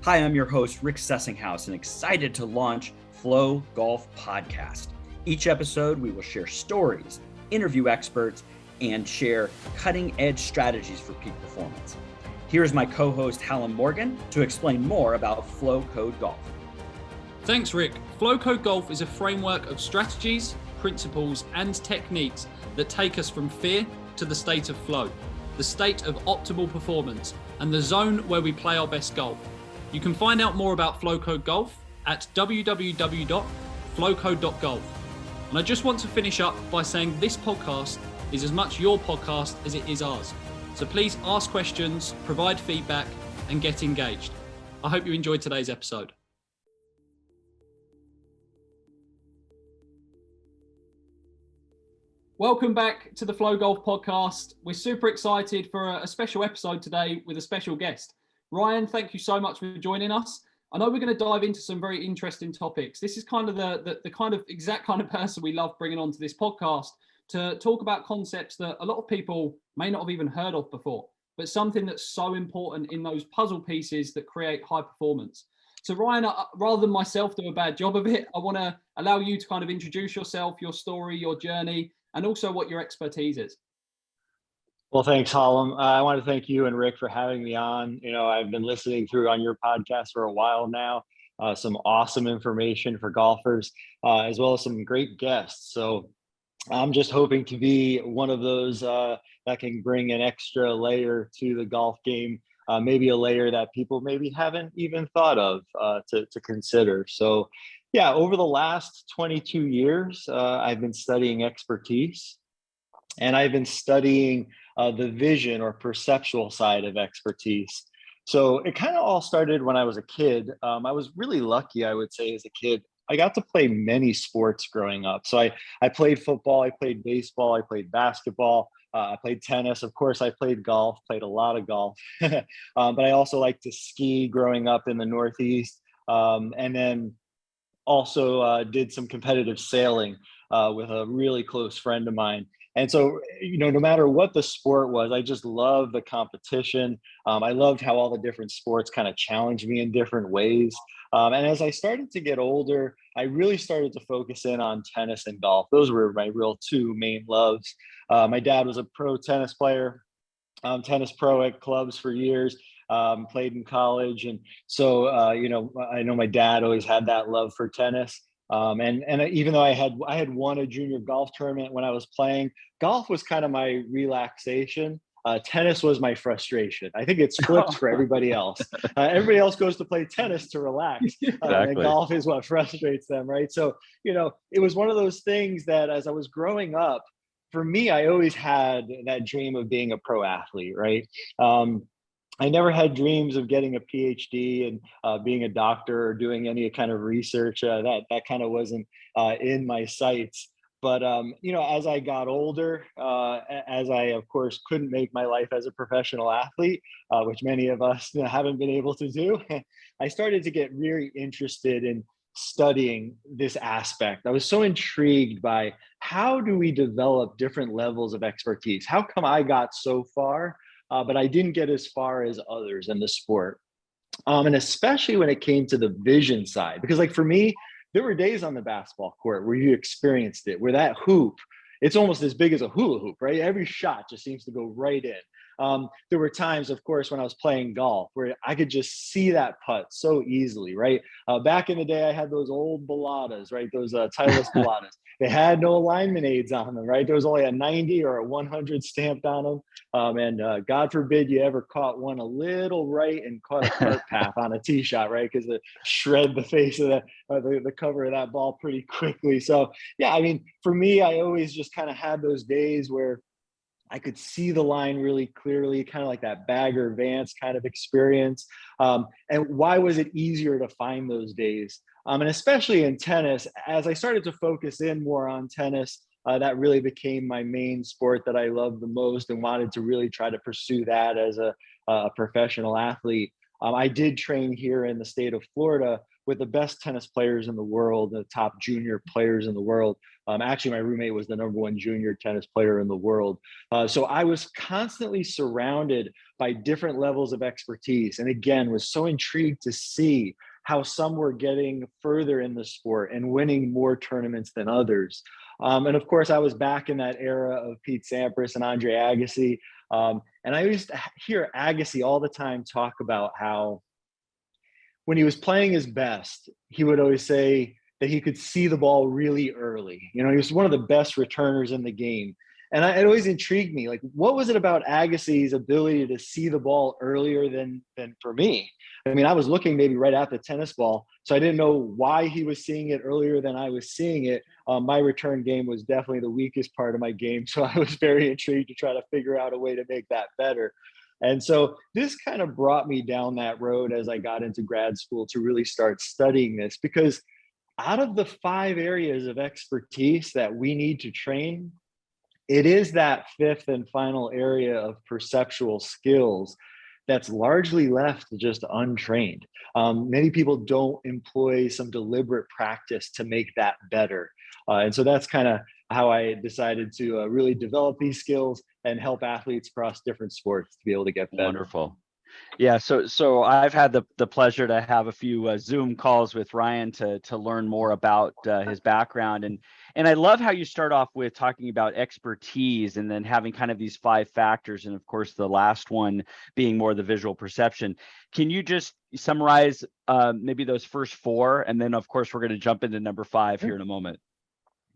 Hi, I'm your host, Rick Sessinghaus, and excited to launch Flow Golf Podcast. Each episode, we will share stories, interview experts, and share cutting-edge strategies for peak performance. Here's my co-host, Hallam Morgan, to explain more about Flow Code Golf. Thanks, Rick. Flow Code Golf is a framework of strategies, principles, and techniques that take us from fear to the state of flow, the state of optimal performance, and the zone where we play our best golf. You can find out more about Flow Code Golf at www.flowcode.golf. And I just want to finish up by saying this podcast is as much your podcast as it is ours. So please ask questions, provide feedback, and get engaged. I hope you enjoyed today's episode. Welcome back to the Flow Golf Podcast. We're super excited for a special episode today with a special guest. Ryan, thank you so much for joining us. I know we're going to dive into some very interesting topics. This is kind of the kind of exact kind of person we love bringing onto this podcast to talk about concepts that a lot of people may not have even heard of before, but something that's so important in those puzzle pieces that create high performance. So Ryan, rather than myself do a bad job of it, I want to allow you to kind of introduce yourself, your story, your journey, and also what your expertise is. Well, thanks, Hallam. I want to thank you and Rick for having me on. I've been listening through on your podcast for a while now. Some awesome information for golfers, as well as some great guests. So I'm just hoping to be one of those that can bring an extra layer to the golf game, maybe a layer that people maybe haven't even thought of to consider. So yeah, over the last 22 years, I've been studying expertise, and I've been studying the vision or perceptual side of expertise. So it kind of all started when I was a kid. I was really lucky, I would say, as a kid. I got to play many sports growing up. So I played football, I played baseball, I played basketball, I played tennis. Of course, I played golf, played a lot of golf. But I also liked to ski growing up in the Northeast. And then also did some competitive sailing with a really close friend of mine. And so, no matter what the sport was, I just loved the competition. I loved how all the different sports kind of challenged me in different ways. And as I started to get older, I really started to focus in on tennis and golf. Those were my real two main loves. My dad was a pro tennis player, tennis pro at clubs for years, played in college. And so, I know my dad always had that love for tennis. And even though I had won a junior golf tournament when I was playing, golf was kind of my relaxation. Tennis was my frustration. I think it's flipped for everybody else. Everybody else goes to play tennis to relax. And golf is what frustrates them, right? So, it was one of those things that as I was growing up, for me, I always had that dream of being a pro athlete, right? I never had dreams of getting a PhD and being a doctor or doing any kind of research. That kind of wasn't in my sights. But, as I got older, as I, of course, couldn't make my life as a professional athlete, which many of us haven't been able to do, I started to get really interested in studying this aspect. I was so intrigued by how do we develop different levels of expertise? How come I got so far, but I didn't get as far as others in the sport? And especially when it came to the vision side, because for me, there were days on the basketball court where you experienced it, where that hoop, it's almost as big as a hula hoop, right? Every shot just seems to go right in. There were times, of course, when I was playing golf where I could just see that putt so easily, right? Back in the day, I had those old Baladas, right? Those Titleist Baladas. They had no alignment aids on them, right? There was only a 90 or a 100 stamped on them. And God forbid you ever caught one a little right and caught a cart path on a tee shot, right? Because it shred the face of the cover of that ball pretty quickly. So, yeah, I mean, for me, I always just kind of had those days where I could see the line really clearly, kind of like that Bagger Vance kind of experience. And why was it easier to find those days? And especially in tennis, as I started to focus in more on tennis, that really became my main sport that I loved the most and wanted to really try to pursue that as a professional athlete. I did train here in the state of Florida with the best tennis players in the world, the top junior players in the world. Actually, my roommate was the #1 junior tennis player in the world. So I was constantly surrounded by different levels of expertise. And again, was so intrigued to see how some were getting further in the sport and winning more tournaments than others. And of course, I was back in that era of Pete Sampras and Andre Agassi. And I used to hear Agassi all the time talk about how when he was playing his best, he would always say that he could see the ball really early. You know, he was one of the best returners in the game. And it always intrigued me, like, what was it about Agassi's ability to see the ball earlier than for me? I mean, I was looking maybe right at the tennis ball, so I didn't know why he was seeing it earlier than I was seeing it. My return game was definitely the weakest part of my game, so I was very intrigued to try to figure out a way to make that better. And so this kind of brought me down that road as I got into grad school to really start studying this, because out of the 5 areas of expertise that we need to train, it is that 5th and final area of perceptual skills that's largely left just untrained. Many people don't employ some deliberate practice to make that better. And so that's kind of how I decided to really develop these skills and help athletes across different sports to be able to get better. Wonderful. Yeah, so I've had the pleasure to have a few Zoom calls with Ryan to learn more about his background, and I love how you start off with talking about expertise and then having kind of these 5 factors, and of course the last one being more the visual perception. Can you just summarize maybe those first 4, and then of course we're going to jump into number 5 here in a moment.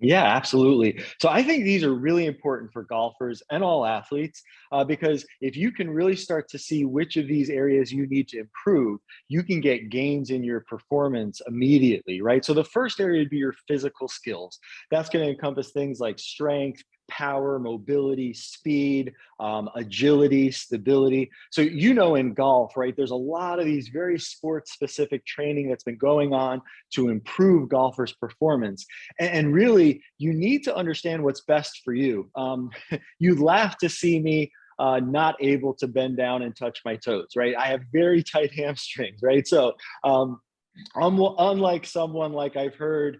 Yeah, absolutely. So I think these are really important for golfers and all athletes, because if you can really start to see which of these areas you need to improve, you can get gains in your performance immediately, right? So the first area would be your physical skills. That's going to encompass things like strength, power, mobility, speed, agility, stability. So, you know, in golf, right, there's a lot of these very sports specific training that's been going on to improve golfers' performance. And really, you need to understand what's best for you. You'd laugh to see me not able to bend down and touch my toes, right? I have very tight hamstrings, right? So, unlike someone like I've heard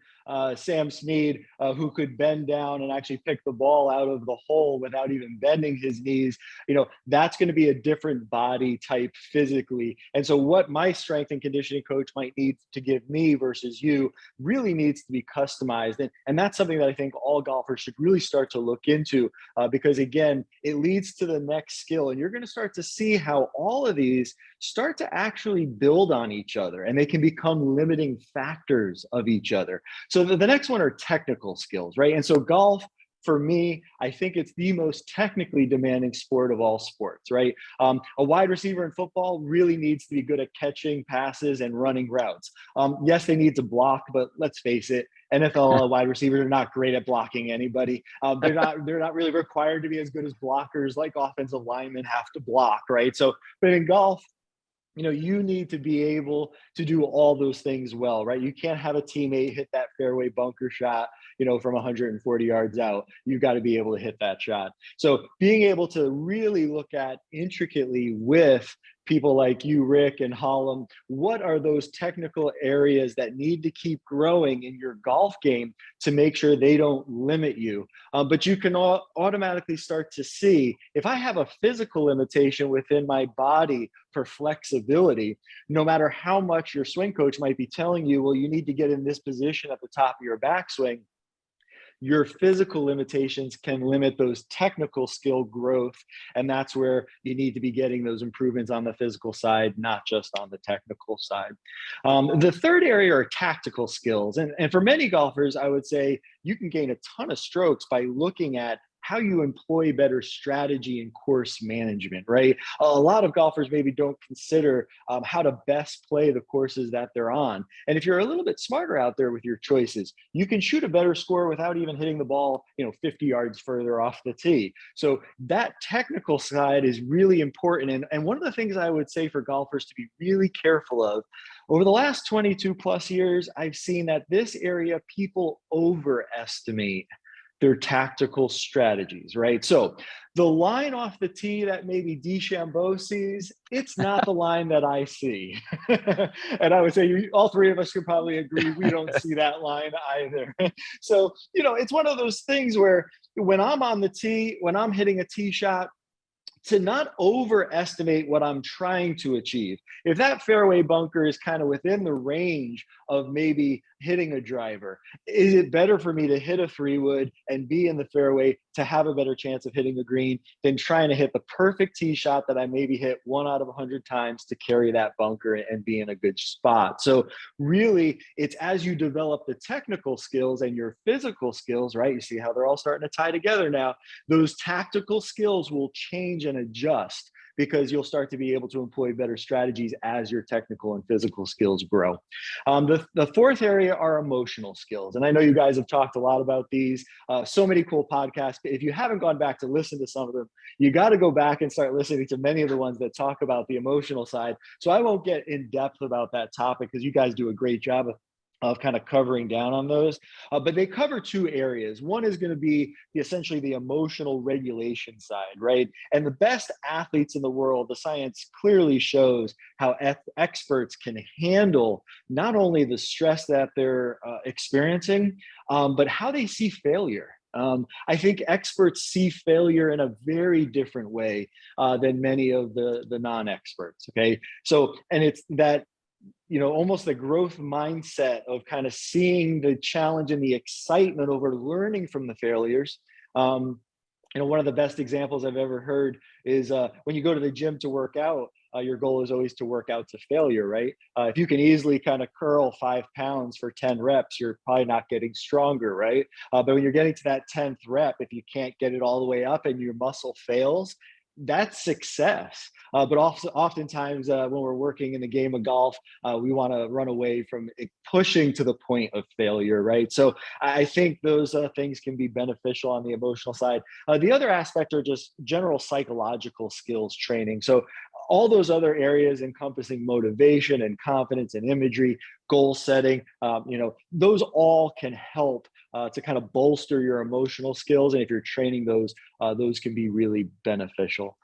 Sam Snead, who could bend down and actually pick the ball out of the hole without even bending his knees, you know, that's going to be a different body type physically. And so what my strength and conditioning coach might need to give me versus you really needs to be customized. And that's something that I think all golfers should really start to look into, because again, it leads to the next skill. And you're going to start to see how all of these start to actually build on each other, and they can become limiting factors of each other. So the next one are technical skills, right? And so golf, for me, I think it's the most technically demanding sport of all sports, right? A wide receiver in football really needs to be good at catching passes and running routes. Yes, they need to block, but let's face it, NFL wide receivers are not great at blocking anybody. They're not really required to be as good as blockers like offensive linemen have to block, right? So, but in golf, you know, you need to be able to do all those things well, right? You can't have a teammate hit that fairway bunker shot, you know, from 140 yards out. You've got to be able to hit that shot. So being able to really look at intricately with people like you, Rick and Hallam, what are those technical areas that need to keep growing in your golf game to make sure they don't limit you? But you can automatically start to see, if I have a physical limitation within my body for flexibility, no matter how much your swing coach might be telling you, well, you need to get in this position at the top of your backswing, your physical limitations can limit those technical skill growth. And that's where you need to be getting those improvements on the physical side, not just on the technical side. The third area are tactical skills. And for many golfers, I would say you can gain a ton of strokes by looking at how you employ better strategy and course management, right? A lot of golfers maybe don't consider how to best play the courses that they're on. And if you're a little bit smarter out there with your choices, you can shoot a better score without even hitting the ball, 50 yards further off the tee. So that technical side is really important. And one of the things I would say for golfers to be really careful of, over the last 22 plus years, I've seen that this area people overestimate their tactical strategies, right? So the line off the tee that maybe DeChambeau sees, it's not the line that I see. And I would say all three of us could probably agree we don't see that line either. So, it's one of those things where when I'm on the tee, when I'm hitting a tee shot, to not overestimate what I'm trying to achieve. If that fairway bunker is kind of within the range of maybe hitting a driver, is it better for me to hit a 3-wood and be in the fairway to have a better chance of hitting a green than trying to hit the perfect tee shot that I maybe hit 1 out of 100 times to carry that bunker and be in a good spot? So really, it's as you develop the technical skills and your physical skills, right? You see how they're all starting to tie together now. Those tactical skills will change and adjust because you'll start to be able to employ better strategies as your technical and physical skills grow. The fourth area are emotional skills. And I know you guys have talked a lot about these, so many cool podcasts. If you haven't gone back to listen to some of them, you got to go back and start listening to many of the ones that talk about the emotional side. So I won't get in depth about that topic because you guys do a great job of kind of covering down on those. But they cover two areas. One is going to be essentially the emotional regulation side, right? And the best athletes in the world, the science clearly shows how experts can handle not only the stress that they're experiencing, but how they see failure. I think experts see failure in a very different way than many of the non-experts, okay? So, and it's that almost the growth mindset of kind of seeing the challenge and the excitement over learning from the failures. One of the best examples I've ever heard is when you go to the gym to work out, your goal is always to work out to failure, right? If you can easily kind of curl 5 pounds for 10 reps, you're probably not getting stronger, right? But when you're getting to that 10th rep, if you can't get it all the way up and your muscle fails, that's success. But oftentimes when we're working in the game of golf, we want to run away from pushing to the point of failure, right? So I think those things can be beneficial on the emotional side. The other aspect are just general psychological skills training. So all those other areas encompassing motivation and confidence and imagery, goal setting, those all can help to kind of bolster your emotional skills. And if you're training those can be really beneficial.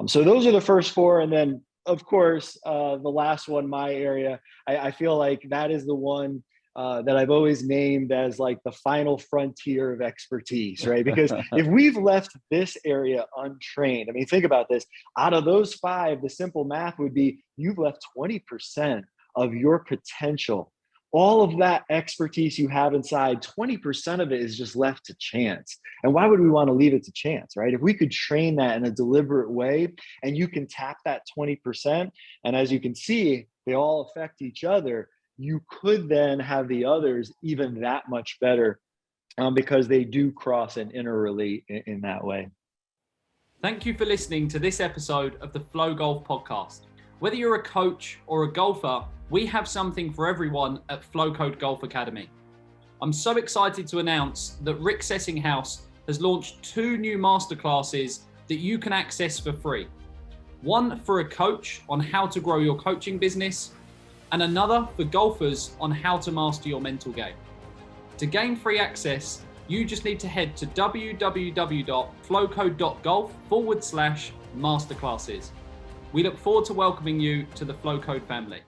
So those are the first four. And then, of course, the last one, my area, I feel like that is the one that I've always named as like the final frontier of expertise, right? Because if we've left this area untrained, I mean, think about this. Out of those 5, the simple math would be you've left 20% of your potential. All of that expertise you have inside, 20% of it is just left to chance. And why would we want to leave it to chance, right? If we could train that in a deliberate way and you can tap that 20%, and as you can see, they all affect each other, you could then have the others even that much better because they do cross and interrelate in that way. Thank you for listening to this episode of the Flow Golf Podcast. Whether you're a coach or a golfer, we have something for everyone at Flow Code Golf Academy. I'm so excited to announce that Rick Sessinghaus has launched 2 new masterclasses that you can access for free. One for a coach on how to grow your coaching business, and another for golfers on how to master your mental game. To gain free access, you just need to head to www.flowcode.golf/masterclasses. We look forward to welcoming you to the Flow Code family.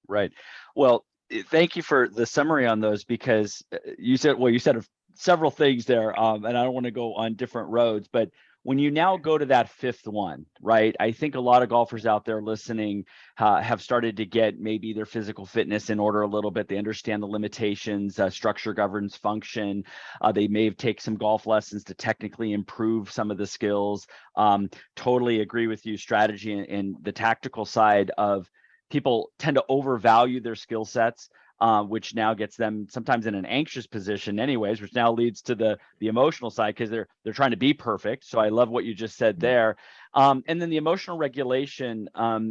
Right. Well, thank you for the summary on those, because you said several things there, and I don't want to go on different roads, but when you now go to that 5th one, right, I think a lot of golfers out there listening have started to get maybe their physical fitness in order a little bit. They understand the limitations, structure governs function. They may have taken some golf lessons to technically improve some of the skills. Totally agree with you. Strategy and the tactical side of people tend to overvalue their skill sets. Which now gets them sometimes in an anxious position anyways, which now leads to the emotional side because they're trying to be perfect. So I love what you just said there. And then the emotional regulation,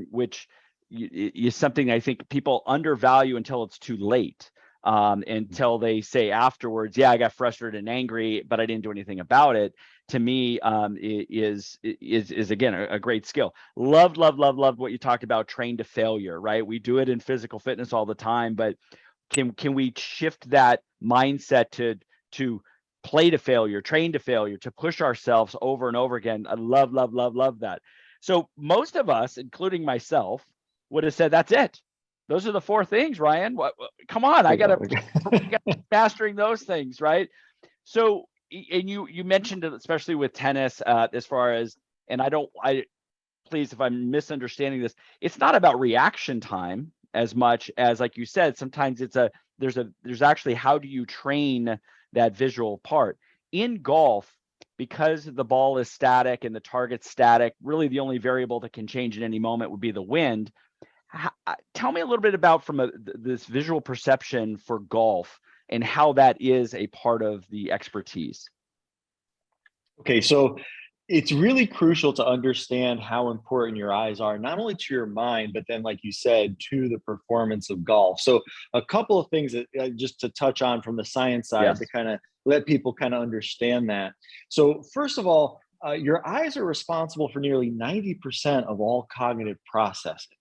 which is something I think people undervalue until it's too late. Until they say afterwards, yeah, I got frustrated and angry, but I didn't do anything about it. To me, is again a great skill. Loved what you talked about, train to failure, right? We do it in physical fitness all the time, but can we shift that mindset to play to failure, train to failure, to push ourselves over and over again. I love that. So most of us, including myself, would have said, that's it. Those are the 4 things, Ryan. Come on, I gotta mastering those things, right? So, and you mentioned it, especially with tennis, as far as, and please, if I'm misunderstanding this, it's not about reaction time as much as, like you said, sometimes there's actually, how do you train that visual part in golf? Because the ball is static and the target's static, really the only variable that can change at any moment would be the wind. Tell me a little bit about this visual perception for golf and how that is a part of the expertise. Okay, so it's really crucial to understand how important your eyes are, not only to your mind, but then, like you said, to the performance of golf. So a couple of things that just to touch on from the science side, Yes. to kind of let people kind of understand that. So first of all, your eyes are responsible for nearly 90% of all cognitive processing.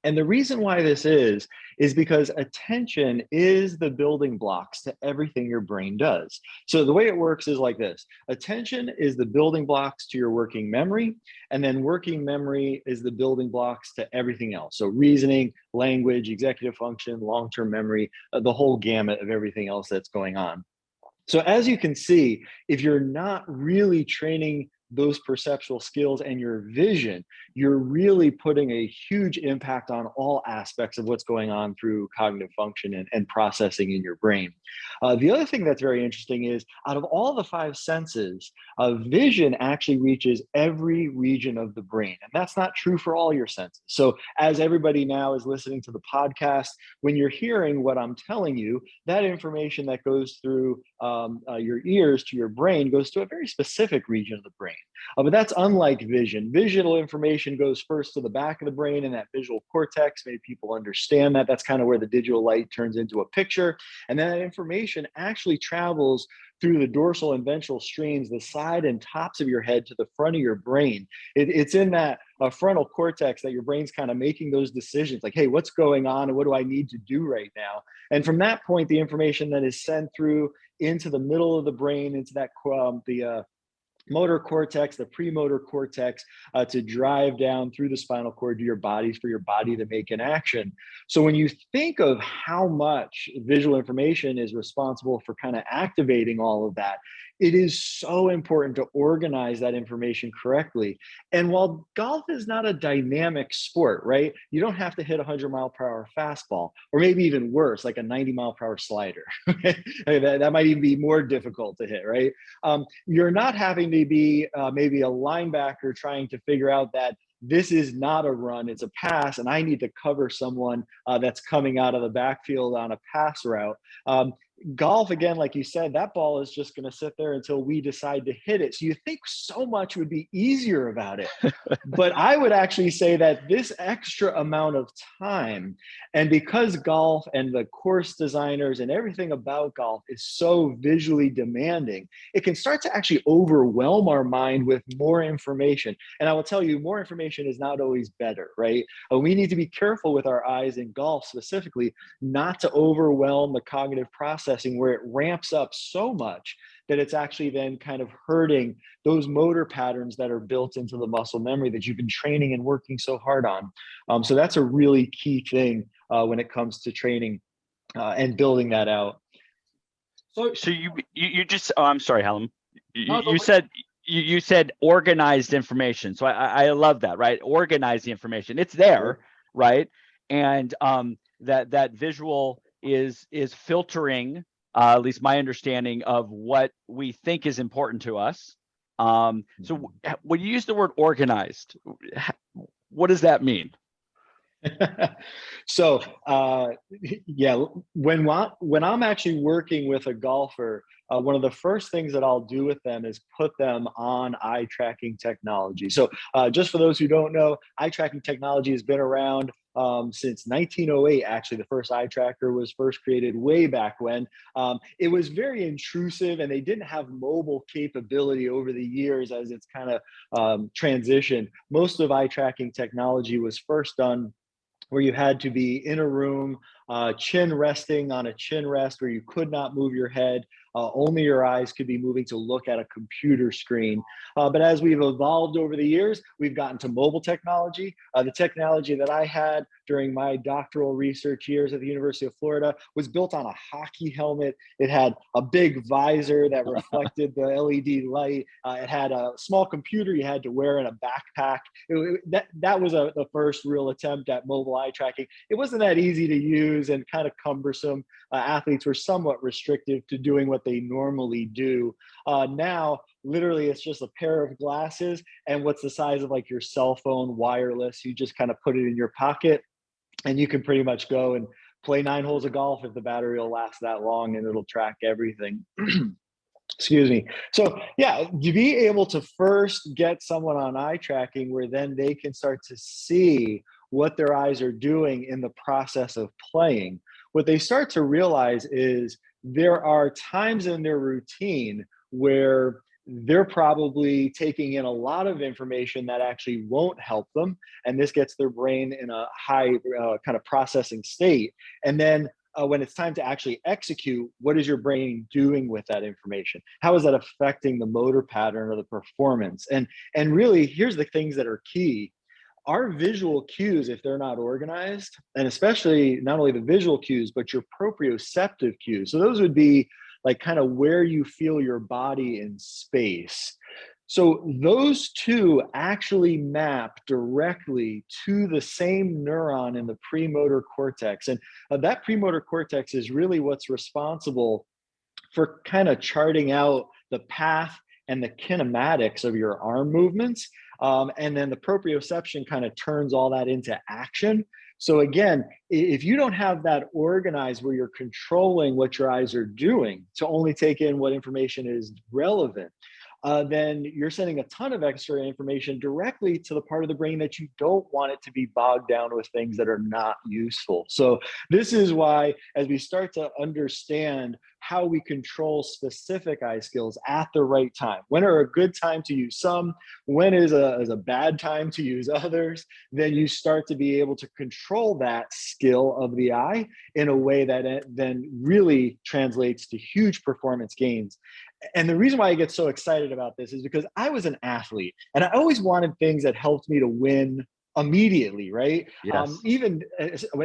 And the reason why this is because attention is the building blocks to everything your brain does. So the way it works is like this. Attention is the building blocks to your working memory, and then working memory is the building blocks to everything else. So reasoning, language, executive function, long-term memory, the whole gamut of everything else that's going on. So as you can see, if you're not really training those perceptual skills and your vision, you're really putting a huge impact on all aspects of what's going on through cognitive function and processing in your brain. The other thing that's very interesting is, out of all the 5 senses, vision actually reaches every region of the brain. And that's not true for all your senses. So as everybody now is listening to the podcast, when you're hearing what I'm telling you, that information that goes through your ears to your brain goes to a very specific region of the brain. But that's unlike vision. Visual information goes first to the back of the brain and that visual cortex. Maybe people understand that. That's kind of where the digital light turns into a picture. And then that information actually travels through the dorsal and ventral streams, the side and tops of your head, to the front of your brain. It's in that frontal cortex that your brain's kind of making those decisions, like, hey, what's going on and what do I need to do right now? And from that point, the information that is sent through into the middle of the brain, into that motor cortex, the premotor cortex, to drive down through the spinal cord to your bodies for your body to make an action. So when you think of how much visual information is responsible for kind of activating all of that, it is so important to organize that information correctly. And while golf is not a dynamic sport, right? You don't have to hit a 100-mile-per-hour fastball, or maybe even worse, like a 90-mile-per-hour slider. that might even be more difficult to hit, right? You're not having to be maybe a linebacker trying to figure out that this is not a run, it's a pass, and I need to cover someone that's coming out of the backfield on a pass route. Golf, again, like you said, that ball is just going to sit there until we decide to hit it. So you think so much would be easier about it. But I would actually say that this extra amount of time, and because golf and the course designers and everything about golf is so visually demanding, it can start to actually overwhelm our mind with more information. And I will tell you, more information is not always better, right? We need to be careful with our eyes in golf specifically, not to overwhelm the cognitive processing where it ramps up so much that it's actually then kind of hurting those motor patterns that are built into the muscle memory that you've been training and working so hard on. So that's a really key thing when it comes to training and building that out. So you just, oh, I'm sorry, Hallam. You said organized information. So I love that, right? Organize the information. It's there, right? And that visual is filtering, at least my understanding of what we think is important to us. So when you use the word organized, what does that mean? So yeah, when I'm actually working with a golfer, one of the first things that I'll do with them is put them on eye tracking technology. So just for those who don't know, eye tracking technology has been around since 1908. Actually, the first eye tracker was first created way back when. It was very intrusive, and they didn't have mobile capability over the years as it's kind of transitioned. Most of eye tracking technology was first done where you had to be in a room chin resting on a chin rest where you could not move your head. Only your eyes could be moving to look at a computer screen. But as we've evolved over the years, we've gotten to mobile technology. The technology that I had during my doctoral research years at the University of Florida was built on a hockey helmet. It had a big visor that reflected the LED light. It had a small computer you had to wear in a backpack. That was the first real attempt at mobile eye tracking. It wasn't that easy to use and kind of cumbersome. Athletes were somewhat restrictive to doing what they normally do. Now, literally, it's just a pair of glasses and what's the size of like your cell phone, wireless. You just kind of put it in your pocket and you can pretty much go and play 9 holes of golf if the battery will last that long, and it'll track everything. Excuse me. So yeah, to be able to first get someone on eye tracking where then they can start to see what their eyes are doing in the process of playing, what they start to realize is there are times in their routine where they're probably taking in a lot of information that actually won't help them. And this gets their brain in a high kind of processing state. And then when it's time to actually execute, what is your brain doing with that information? How is that affecting the motor pattern or the performance? And really, here's the things that are key. Our visual cues, if they're not organized, and especially not only the visual cues, but your proprioceptive cues. So those would be like kind of where you feel your body in space. So those two actually map directly to the same neuron in the premotor cortex. And that premotor cortex is really what's responsible for kind of charting out the path and the kinematics of your arm movements. And then the proprioception kind of turns all that into action. So again, if you don't have that organized where you're controlling what your eyes are doing to only take in what information is relevant, then you're sending a ton of extra information directly to the part of the brain that you don't want it to be bogged down with things that are not useful. So this is why, as we start to understand how we control specific eye skills at the right time, when are a good time to use some, when is a bad time to use others, then you start to be able to control that skill of the eye in a way that it then really translates to huge performance gains. And the reason why I get so excited about this is because I was an athlete and I always wanted things that helped me to win immediately, right? Yes.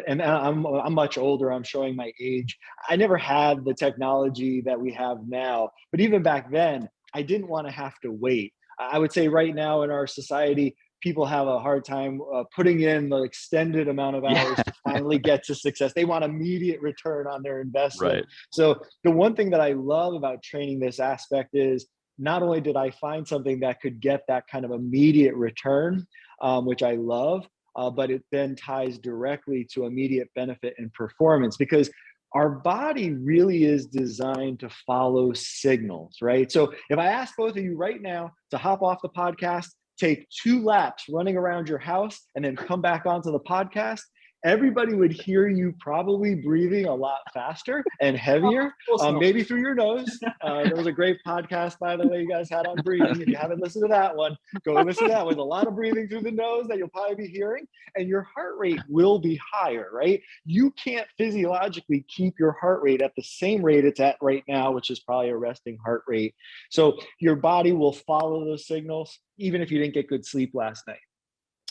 And I'm much older, I'm showing my age. I never had the technology that we have now, but even back then, I didn't want to have to wait. I would say right now in our society, people have a hard time putting in the extended amount of hours to finally get to success. They want immediate return on their investment. Right. So the one thing that I love about training this aspect is not only did I find something that could get that kind of immediate return, which I love, but it then ties directly to immediate benefit and performance, because our body really is designed to follow signals, right? So if I ask both of you right now to hop off the podcast, take 2 laps running around your house, and then come back onto the podcast, everybody would hear you probably breathing a lot faster and heavier, maybe through your nose. There was a great podcast, by the way, you guys had on breathing. If you haven't listened to that one, go listen to that. With a lot of breathing through the nose that you'll probably be hearing, and your heart rate will be higher, right? You can't physiologically keep your heart rate at the same rate it's at right now, which is probably a resting heart rate. So your body will follow those signals, even if you didn't get good sleep last night.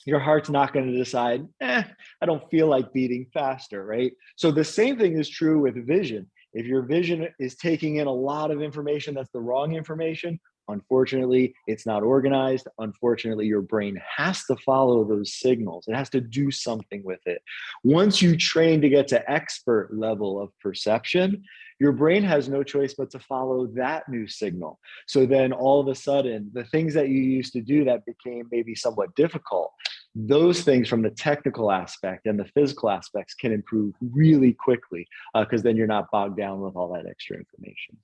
Your heart's not going to decide, I don't feel like beating faster, right? So the same thing is true with vision. If your vision is taking in a lot of information that's the wrong information, unfortunately, it's not organized. Unfortunately, your brain has to follow those signals. It has to do something with it. Once you train to get to expert level of perception, your brain has no choice but to follow that new signal. So then all of a sudden, the things that you used to do that became maybe somewhat difficult, those things from the technical aspect and the physical aspects can improve really quickly, because then you're not bogged down with all that extra information.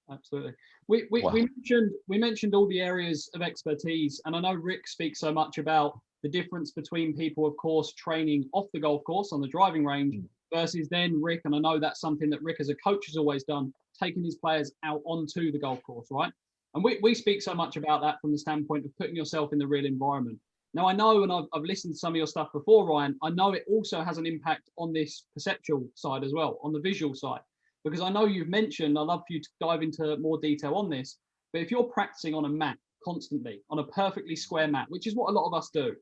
Absolutely. We mentioned all the areas of expertise, and I know Rick speaks so much about the difference between people, of course, training off the golf course on the driving range versus then Rick, and I know that's something that Rick as a coach has always done, taking his players out onto the golf course, right? And we speak so much about that from the standpoint of putting yourself in the real environment. Now, I know, and I've listened to some of your stuff before, Ryan, I know it also has an impact on this perceptual side as well, on the visual side, because I know you've mentioned, I'd love for you to dive into more detail on this, but if you're practicing on a mat constantly, on a perfectly square mat, which is what a lot of us do,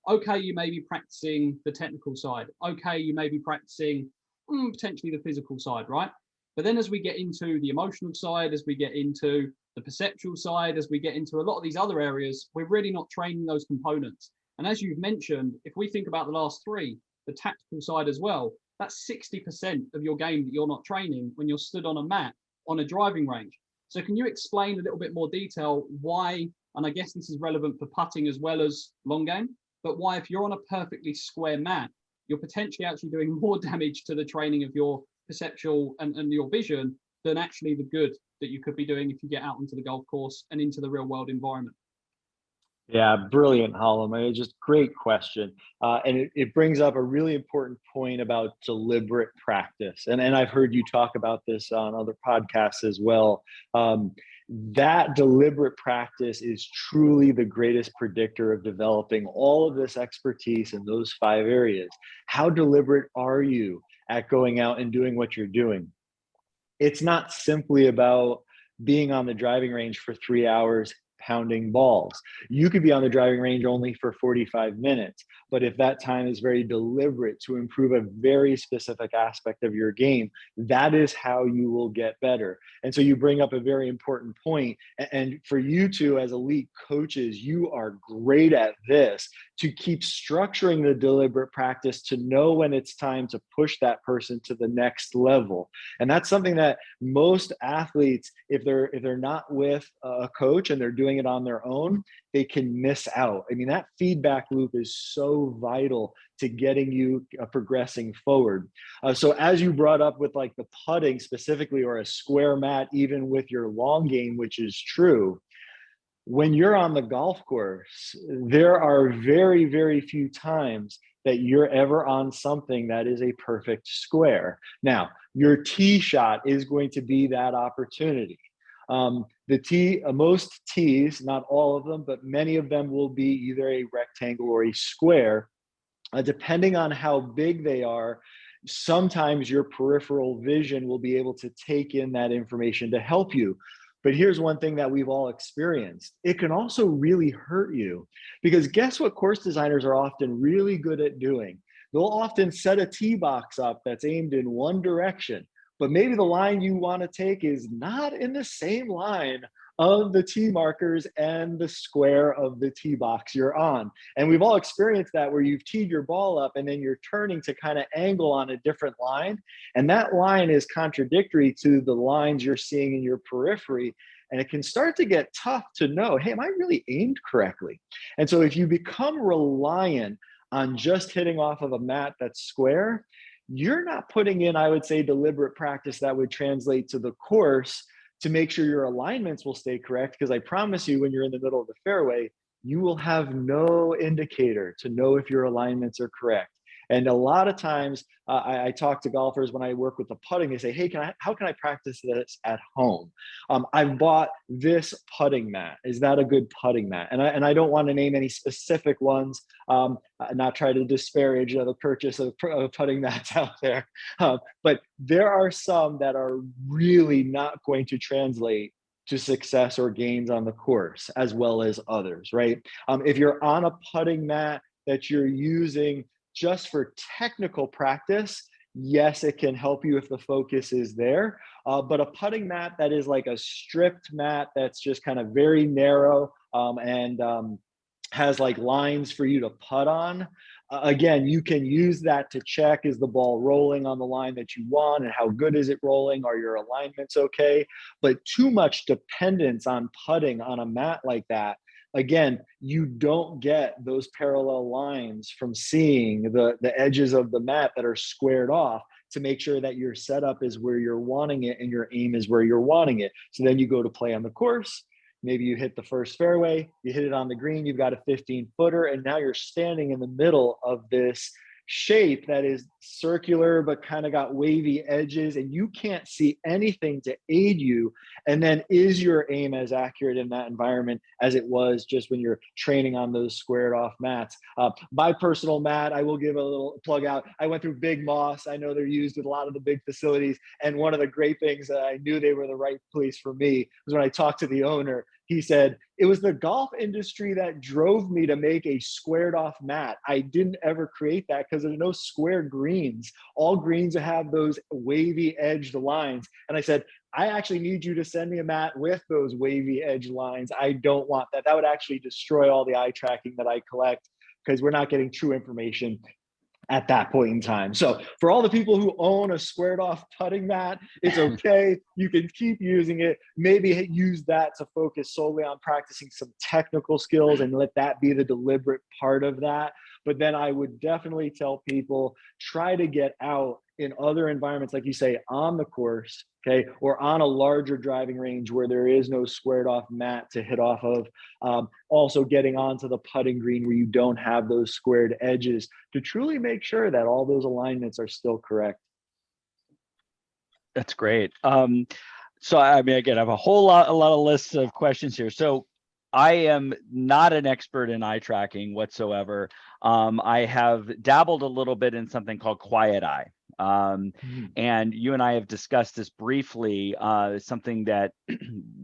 okay, you may be practicing the technical side. Okay, you may be practicing potentially the physical side, right? But then as we get into the emotional side, as we get into the perceptual side, as we get into a lot of these other areas, we're really not training those components. And as you've mentioned, if we think about the last three, the tactical side as well, that's 60% of your game that you're not training when you're stood on a mat on a driving range. So can you explain a little bit more detail why, and I guess this is relevant for putting as well as long game, but why if you're on a perfectly square mat, you're potentially actually doing more damage to the training of your perceptual and your vision than actually the good that you could be doing if you get out onto the golf course and into the real world environment? Yeah, brilliant, Hallam. I mean, just great question. And it brings up a really important point about deliberate practice. And I've heard you talk about this on other podcasts as well. That deliberate practice is truly the greatest predictor of developing all of this expertise in those 5 areas. How deliberate are you at going out and doing what you're doing? It's not simply about being on the driving range for 3 hours pounding balls. You could be on the driving range only for 45 minutes, but if that time is very deliberate to improve a very specific aspect of your game, that is how you will get better. And so you bring up a very important point. And for you two as elite coaches, you are great at this, to keep structuring the deliberate practice to know when it's time to push that person to the next level. And that's something that most athletes, if they're not with a coach and they're doing it on their own, they can miss out. I mean, that feedback loop is so vital to getting you progressing forward. So as you brought up with like the putting specifically, or a square mat, even with your long game, which is true, when you're on the golf course, there are very, very few times that you're ever on something that is a perfect square. Now, your tee shot is going to be that opportunity. Most tees, not all of them, but many of them will be either a rectangle or a square. Depending on how big they are, sometimes your peripheral vision will be able to take in that information to help you. But here's one thing that we've all experienced. It can also really hurt you, because guess what course designers are often really good at doing? They'll often set a tee box up that's aimed in one direction, but maybe the line you want to take is not in the same line of the tee markers and the square of the tee box you're on. And we've all experienced that, where you've teed your ball up and then you're turning to kind of angle on a different line. And that line is contradictory to the lines you're seeing in your periphery. And it can start to get tough to know, hey, am I really aimed correctly? And so if you become reliant on just hitting off of a mat that's square, you're not putting in, I would say, deliberate practice that would translate to the course to make sure your alignments will stay correct. Because I promise you, when you're in the middle of the fairway, you will have no indicator to know if your alignments are correct. And a lot of times I talk to golfers when I work with the putting, they say, hey, how can I practice this at home? I've bought this putting mat. Is that a good putting mat? And I don't want to name any specific ones, not try to disparage the purchase of putting mats out there. But there are some that are really not going to translate to success or gains on the course, as well as others, right? If you're on a putting mat that you're using just for technical practice, yes, it can help you if the focus is there. But a putting mat that is like a stripped mat that's just kind of very narrow and has like lines for you to putt on. Again, you can use that to check, is the ball rolling on the line that you want, and how good is it rolling? Are your alignments okay? But too much dependence on putting on a mat like that, again, you don't get those parallel lines from seeing the edges of the mat that are squared off to make sure that your setup is where you're wanting it and your aim is where you're wanting it. So then you go to play on the course. Maybe you hit the first fairway, you hit it on the green, you've got a 15-footer, and now you're standing in the middle of this shape that is circular but kind of got wavy edges, and you can't see anything to aid you. And then, is your aim as accurate in that environment as it was just when you're training on those squared off mats? My personal mat, I will give a little plug out. I went through Big Moss. I know they're used with a lot of the big facilities. And one of the great things that I knew they were the right place for me was when I talked to the owner. He said, it was the golf industry that drove me to make a squared off mat. I didn't ever create that because there's no square greens. All greens have those wavy edged lines. And I said, I actually need you to send me a mat with those wavy edge lines. I don't want that. That would actually destroy all the eye tracking that I collect, because we're not getting true information at that point in time. So for all the people who own a squared off putting mat, it's okay. You can keep using it. Maybe use that to focus solely on practicing some technical skills and let that be the deliberate part of that. But then I would definitely tell people, try to get out in other environments, like you say, on the course, okay, or on a larger driving range where there is no squared off mat to hit off of. Also getting onto the putting green where you don't have those squared edges, to truly make sure that all those alignments are still correct. That's great. So I mean, again, I have a lot of lists of questions here. So I am not an expert in eye tracking whatsoever. I have dabbled a little bit in something called Quiet Eye. And you and I have discussed this briefly. Something that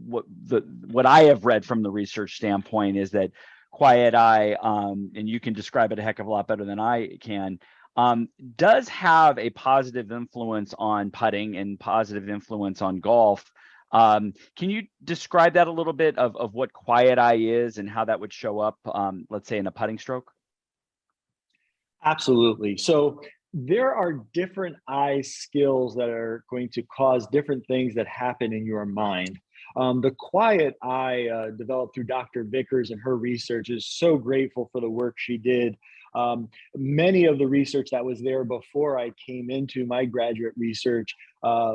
what I have read from the research standpoint is that Quiet Eye, and you can describe it a heck of a lot better than I can, does have a positive influence on putting and positive influence on golf. Can you describe that a little bit of what Quiet Eye is and how that would show up, let's say, in a putting stroke? Absolutely. So there are different eye skills that are going to cause different things that happen in your mind. The Quiet Eye, developed through Dr. Vickers and her research, is so grateful for the work she did. Many of the research that was there before I came into my graduate research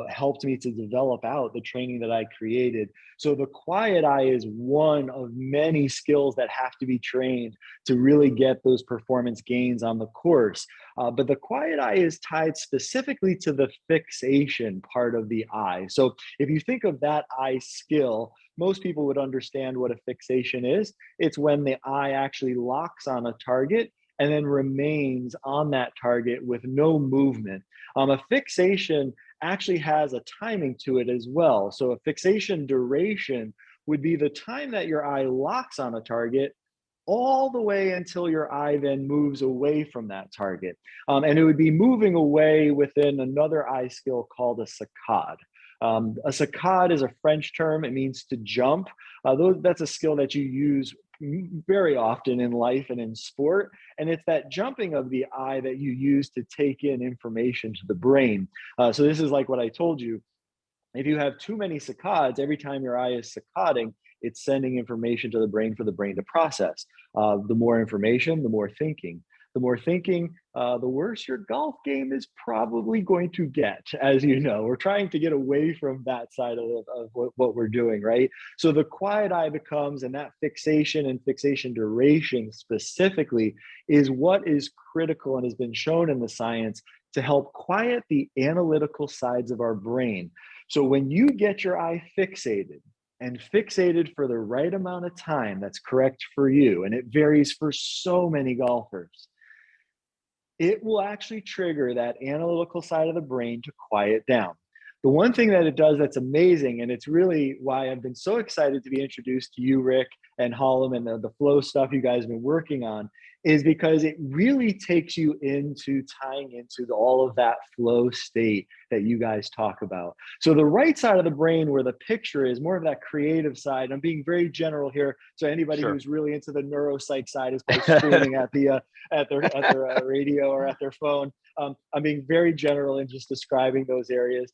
helped me to develop out the training that I created. So the Quiet Eye is one of many skills that have to be trained to really get those performance gains on the course. But the Quiet Eye is tied specifically to the fixation part of the eye. So if you think of that eye skill, most people would understand what a fixation is. It's when the eye actually locks on a target and then remains on that target with no movement. A fixation actually has a timing to it as well. So a fixation duration would be the time that your eye locks on a target all the way until your eye then moves away from that target. And it would be moving away within another eye skill called a saccade. A saccade is a French term. It means to jump. That's a skill that you use very often in life and in sport. And it's that jumping of the eye that you use to take in information to the brain. So this is like what I told you. If you have too many saccades, every time your eye is saccading, it's sending information to the brain for the brain to process. The more information, the more thinking. The more thinking, the worse your golf game is probably going to get. As you know, we're trying to get away from that side of what we're doing, right? So the Quiet Eye becomes, and that fixation and fixation duration specifically is what is critical and has been shown in the science to help quiet the analytical sides of our brain. So when you get your eye fixated, and fixated for the right amount of time that's correct for you, and it varies for so many golfers, it will actually trigger that analytical side of the brain to quiet down. The one thing that it does that's amazing, and it's really why I've been so excited to be introduced to you, Rick, and Hallam, and the flow stuff you guys have been working on, is because it really takes you into tying into all of that flow state that you guys talk about. So the right side of the brain, where the picture is more of that creative side, I'm being very general here, so anybody Sure. who's really into the neuropsych side is probably screaming at their radio or at their phone. I'm being very general in just describing those areas.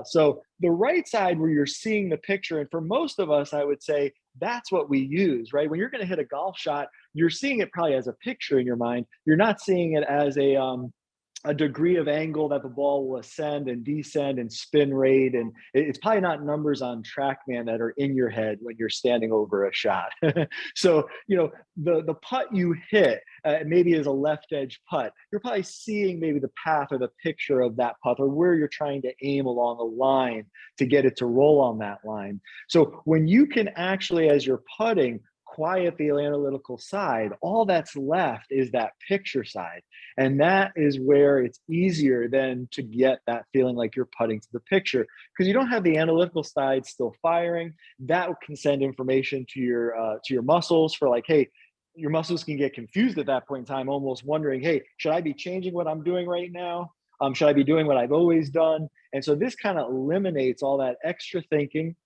So the right side, where you're seeing the picture, and for most of us, I would say that's what we use, right? When you're going to hit a golf shot, you're seeing it probably as a picture in your mind. You're not seeing it as a a degree of angle that the ball will ascend and descend and spin rate. And it's probably not numbers on TrackMan that are in your head when you're standing over a shot. So, the putt you hit maybe is a left edge putt. You're probably seeing maybe the path or the picture of that putt or where you're trying to aim along a line to get it to roll on that line. So when you can actually, as you're putting, quiet the analytical side, all that's left is that picture side. And that is where it's easier then to get that feeling like you're putting to the picture, because you don't have the analytical side still firing. That can send information to your muscles for like, hey, your muscles can get confused at that point in time, almost wondering, hey, should I be changing what I'm doing right now? Should I be doing what I've always done? And so this kind of eliminates all that extra thinking.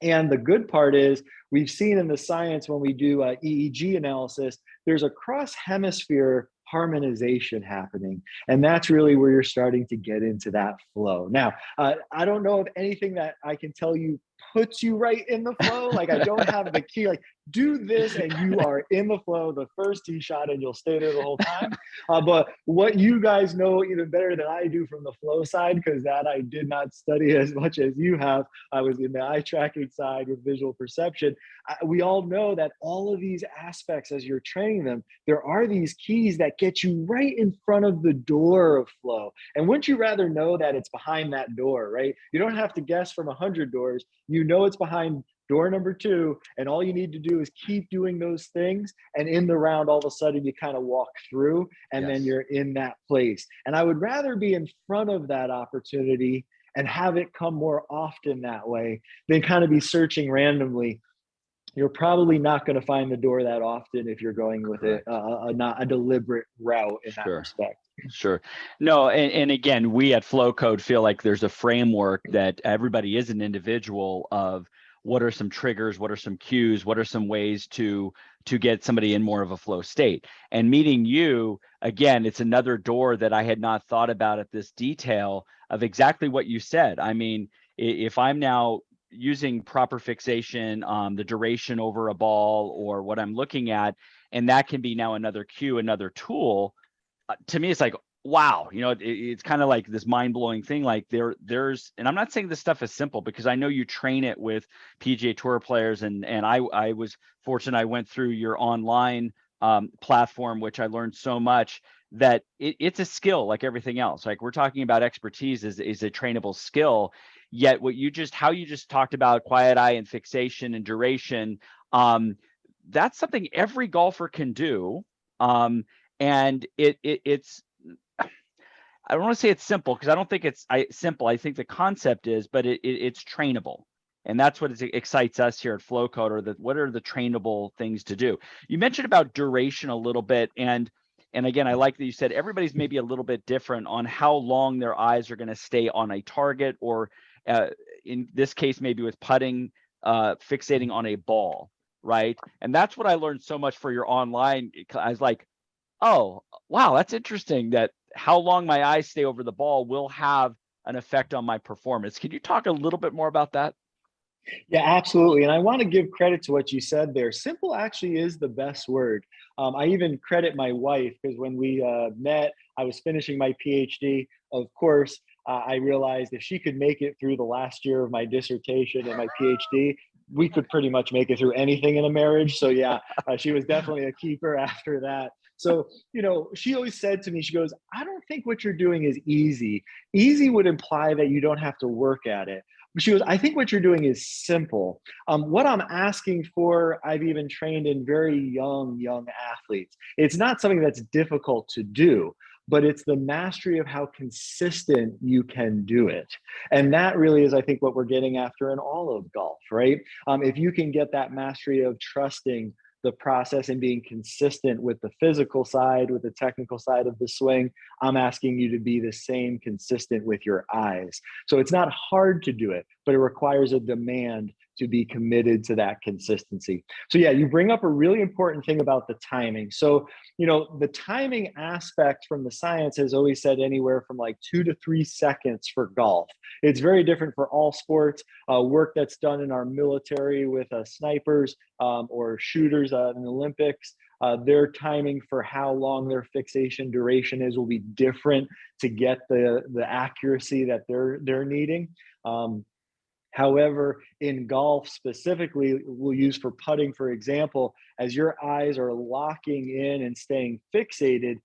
And the good part is we've seen in the science when we do EEG analysis, there's a cross hemisphere harmonization happening. And that's really where you're starting to get into that flow. Now, I don't know of anything that I can tell you puts you right in the flow. Like I don't have the key, like do this and you are in the flow the first tee shot and you'll stay there the whole time. But what you guys know even better than I do from the flow side, because that I did not study as much as you have. I was in the eye tracking side with visual perception. We all know that all of these aspects, as you're training them, there are these keys that get you right in front of the door of flow. And wouldn't you rather know that it's behind that door, right? You don't have to guess from 100 doors. You know it's behind door number 2, and all you need to do is keep doing those things, and in the round all of a sudden you kind of walk through and then you're in that place. And I would rather be in front of that opportunity and have it come more often that way than kind of be searching randomly. You're probably not going to find the door that often if you're going with not a deliberate route in that respect. Sure. No, and again, we at Flow Code feel like there's a framework that everybody is an individual of what are some triggers, what are some cues, what are some ways to get somebody in more of a flow state. And meeting you, again, it's another door that I had not thought about at this detail of exactly what you said. I mean, if I'm now using proper fixation, the duration over a ball or what I'm looking at, and that can be now another cue, another tool, to me, it's like, wow, it's kind of like this mind-blowing thing. Like there's, and I'm not saying this stuff is simple because I know you train it with PGA Tour players, and I was fortunate. I went through your online platform, which I learned so much that it's a skill like everything else. Like we're talking about expertise is a trainable skill. Yet how you just talked about quiet eye and fixation and duration, that's something every golfer can do. And it's, I don't want to say it's simple because I don't think it's simple. I think the concept is, but it's trainable. And that's what excites us here at Flow Code, or what are the trainable things to do? You mentioned about duration a little bit. And again, I like that you said everybody's maybe a little bit different on how long their eyes are going to stay on a target, or in this case, maybe with putting, fixating on a ball, right? And that's what I learned so much for your online. I was like, oh, wow, that's interesting that how long my eyes stay over the ball will have an effect on my performance. Can you talk a little bit more about that? Yeah, absolutely. And I want to give credit to what you said there. Simple actually is the best word. I even credit my wife because when we met, I was finishing my PhD. Of course, I realized if she could make it through the last year of my dissertation and my PhD, we could pretty much make it through anything in a marriage. So yeah, she was definitely a keeper after that. So, she always said to me, she goes, I don't think what you're doing is easy. Easy would imply that you don't have to work at it. But she goes, I think what you're doing is simple. What I'm asking for, I've even trained in very young athletes. It's not something that's difficult to do, but it's the mastery of how consistent you can do it. And that really is, I think, what we're getting after in all of golf, right? If you can get that mastery of trusting the process and being consistent with the physical side, with the technical side of the swing, I'm asking you to be the same consistent with your eyes. So it's not hard to do it, but it requires a demand to be committed to that consistency. So yeah, you bring up a really important thing about the timing. So, the timing aspect from the science has always said anywhere from like 2 to 3 seconds for golf. It's very different for all sports. Work that's done in our military with snipers or shooters in the Olympics, their timing for how long their fixation duration is will be different to get the accuracy that they're needing. However, in golf specifically, we'll use for putting, for example, as your eyes are locking in and staying fixated,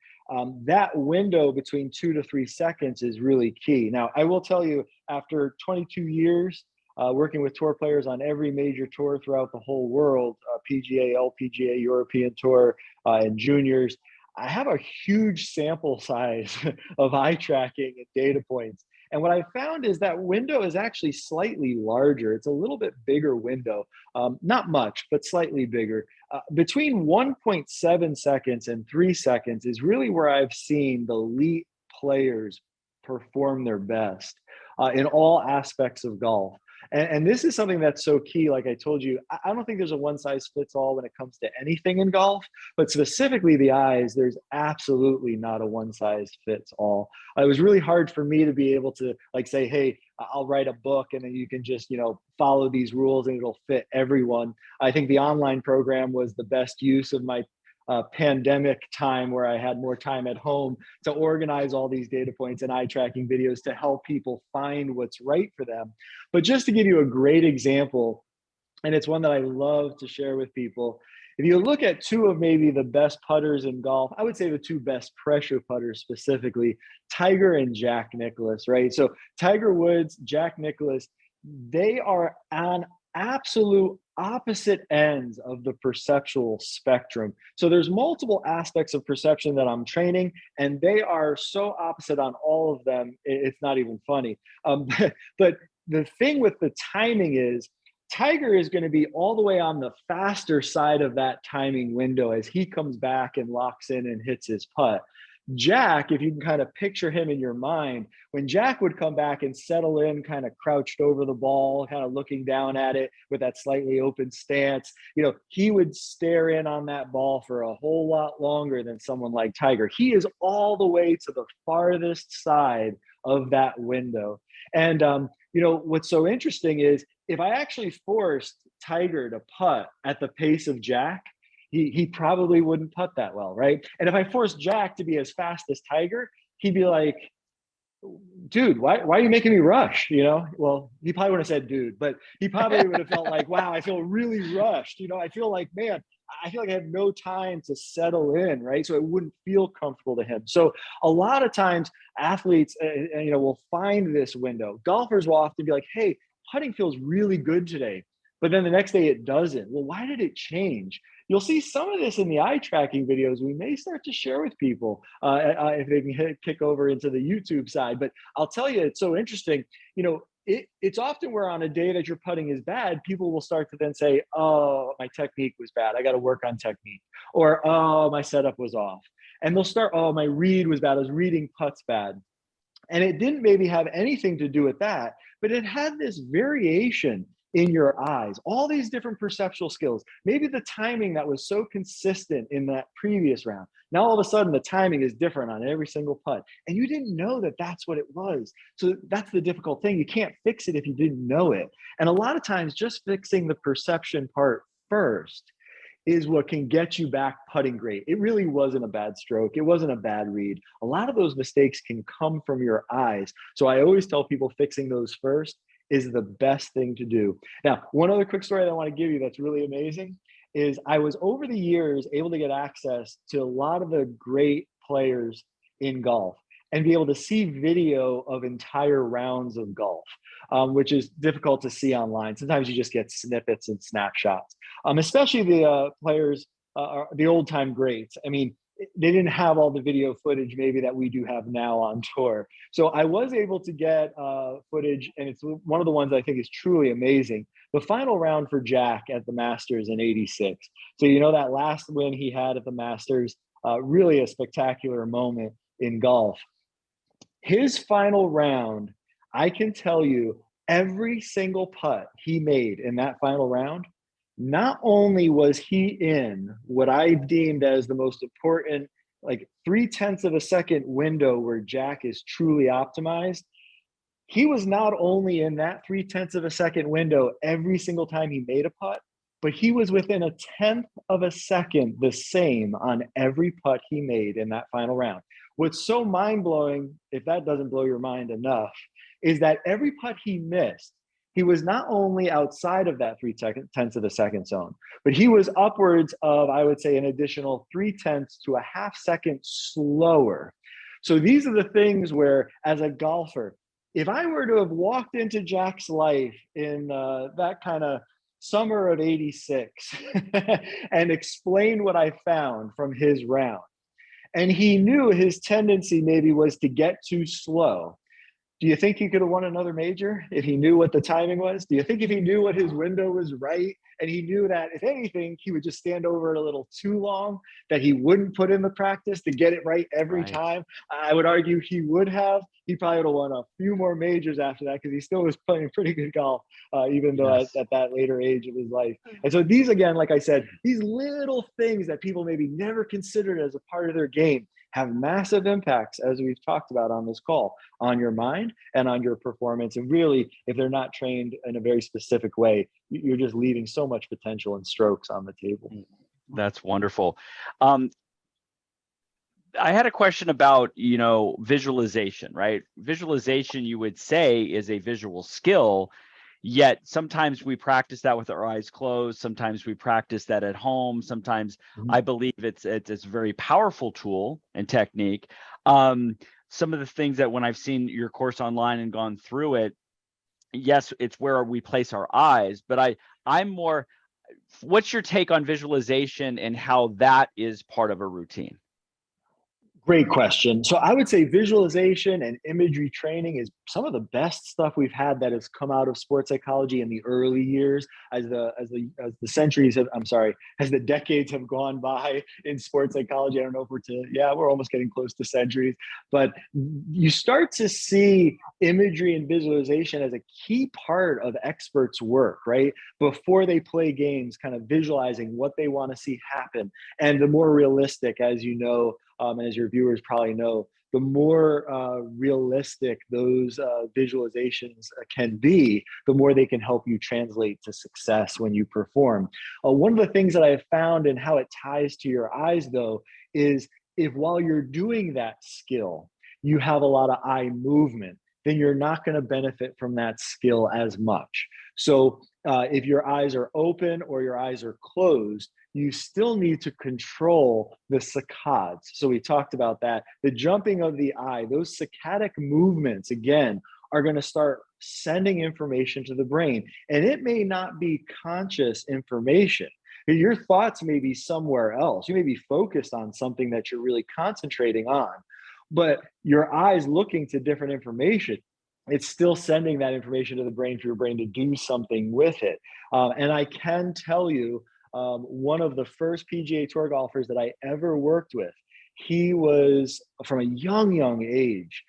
that window between 2 to 3 seconds is really key. Now, I will tell you, after 22 years working with tour players on every major tour throughout the whole world, PGA, LPGA, European Tour, and juniors, I have a huge sample size of eye tracking and data points. And what I found is that window is actually slightly larger. It's a little bit bigger window, not much, but slightly bigger. Between 1.7 seconds and 3 seconds is really where I've seen the elite players perform their best in all aspects of golf. And this is something that's so key. Like I told you, I don't think there's a one size fits all when it comes to anything in golf, but specifically the eyes, there's absolutely not a one size fits all. It was really hard for me to be able to like say, hey, I'll write a book and then you can just, follow these rules and it'll fit everyone. I think the online program was the best use of my pandemic time where I had more time at home to organize all these data points and eye tracking videos to help people find what's right for them. But just to give you a great example, and it's one that I love to share with people, if you look at two of maybe the best putters in golf, I would say the two best pressure putters specifically, Tiger and Jack Nicklaus, right? So Tiger Woods, Jack Nicklaus, they are on absolute opposite ends of the perceptual spectrum. So there's multiple aspects of perception that I'm training, and they are so opposite on all of them, it's not even funny. But the thing with the timing is, Tiger is going to be all the way on the faster side of that timing window as he comes back and locks in and hits his putt. Jack, if you can kind of picture him in your mind, when Jack would come back and settle in, kind of crouched over the ball, kind of looking down at it with that slightly open stance, he would stare in on that ball for a whole lot longer than someone like Tiger. He is all the way to the farthest side of that window. And, what's so interesting is if I actually forced Tiger to putt at the pace of Jack, he probably wouldn't putt that well, right? And if I forced Jack to be as fast as Tiger, he'd be like, dude, why are you making me rush? Well, he probably wouldn't have said dude, but he probably would have felt like, wow, I feel really rushed. I feel like, man, I feel like I have no time to settle in, right? So it wouldn't feel comfortable to him. So a lot of times athletes, will find this window. Golfers will often be like, hey, putting feels really good today. But then the next day it doesn't. Well, why did it change? You'll see some of this in the eye tracking videos we may start to share with people if they can kick over into the YouTube side. But I'll tell you, it's so interesting. It's often where on a day that your putting is bad, people will start to then say, oh, my technique was bad. I got to work on technique. Or, oh, my setup was off. And they'll start, oh, my read was bad. I was reading putts bad. And it didn't maybe have anything to do with that, but it had this variation in your eyes, all these different perceptual skills, maybe the timing that was so consistent in that previous round. Now, all of a sudden, the timing is different on every single putt. And you didn't know that that's what it was. So that's the difficult thing. You can't fix it if you didn't know it. And a lot of times, just fixing the perception part first is what can get you back putting great. It really wasn't a bad stroke. It wasn't a bad read. A lot of those mistakes can come from your eyes. So I always tell people fixing those first is the best thing to do. Now, one other quick story that I want to give you that's really amazing is I was over the years able to get access to a lot of the great players in golf and be able to see video of entire rounds of golf, which is difficult to see online. Sometimes you just get snippets and snapshots, especially the players, the old time greats. I mean, they didn't have all the video footage maybe that we do have now on tour. So I was able to get footage, and it's one of the ones I think is truly amazing. The final round for Jack at the Masters in '86. So that last win he had at the Masters, really a spectacular moment in golf. His final round, I can tell you, every single putt he made in that final round, not only was he in what I deemed as the most important, like 0.3 of a second window where Jack is truly optimized, he was not only in that 0.3 of a second window every single time he made a putt, but he was within 1/10 of a second the same on every putt he made in that final round. What's so mind blowing, if that doesn't blow your mind enough, is that every putt he missed, he was not only outside of that 0.3 of a second zone, but he was upwards of, I would say, an additional 0.3 to a half second slower. So these are the things where, as a golfer, if I were to have walked into Jack's life in that kind of summer of '86 and explained what I found from his round, and he knew his tendency maybe was to get too slow, do you think he could have won another major if he knew what the timing was? Do you think if he knew what his window was right and he knew that if anything, he would just stand over it a little too long, that he wouldn't put in the practice to get it right every time? I would argue he would have. He probably would have won a few more majors after that because he still was playing pretty good golf, even though at that later age of his life. And so these, again, like I said, these little things that people maybe never considered as a part of their game have massive impacts, as we've talked about on this call, on your mind and on your performance. And really, if they're not trained in a very specific way, you're just leaving so much potential and strokes on the table. That's wonderful. I had a question about, visualization, right? Visualization, you would say, is a visual skill. Yet sometimes we practice that with our eyes closed. Sometimes we practice that at home. Sometimes I believe it's a very powerful tool and technique. Some of the things that when I've seen your course online and gone through it, yes, it's where we place our eyes. But I'm more, what's your take on visualization and how that is part of a routine? Great question. So I would say visualization and imagery training is some of the best stuff we've had that has come out of sports psychology in the early years as the centuries have, as the decades have gone by in sports psychology. I don't know if we're almost getting close to centuries, but you start to see imagery and visualization as a key part of experts' work, right? Before they play games, kind of visualizing what they want to see happen. And the more realistic, as you know, as your viewers probably know, the more realistic those visualizations can be, the more they can help you translate to success when you perform. One of the things that I have found and how it ties to your eyes, though, is if while you're doing that skill, you have a lot of eye movement, then you're not going to benefit from that skill as much. So if your eyes are open or your eyes are closed, you still need to control the saccades. So we talked about that. The jumping of the eye, those saccadic movements, again, are going to start sending information to the brain. And it may not be conscious information. Your thoughts may be somewhere else. You may be focused on something that you're really concentrating on, but your eyes looking to different information, it's still sending that information to the brain for your brain to do something with it. And I can tell you, one of the first PGA Tour golfers that I ever worked with, he was from a young age,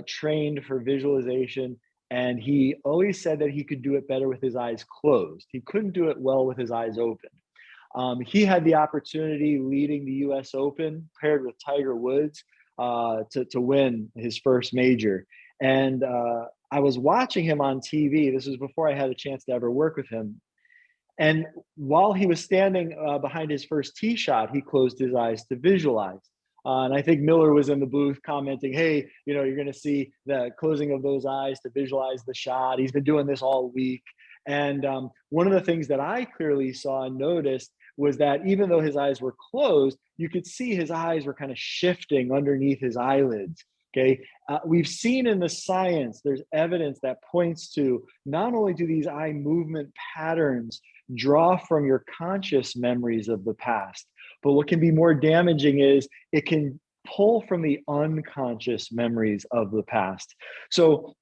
trained for visualization. And he always said that he could do it better with his eyes closed. He couldn't do it well with his eyes open. He had the opportunity leading the US Open paired with Tiger Woods to win his first major. And I was watching him on TV. This was before I had a chance to ever work with him. And while he was standing behind his first tee shot, he closed his eyes to visualize. And I think Miller was in the booth commenting, hey, you're going to see the closing of those eyes to visualize the shot. He's been doing this all week. And one of the things that I clearly saw and noticed was that even though his eyes were closed, you could see his eyes were kind of shifting underneath his eyelids. Okay, we've seen in the science, there's evidence that points to not only do these eye movement patterns draw from your conscious memories of the past, but what can be more damaging is it can pull from the unconscious memories of the past. So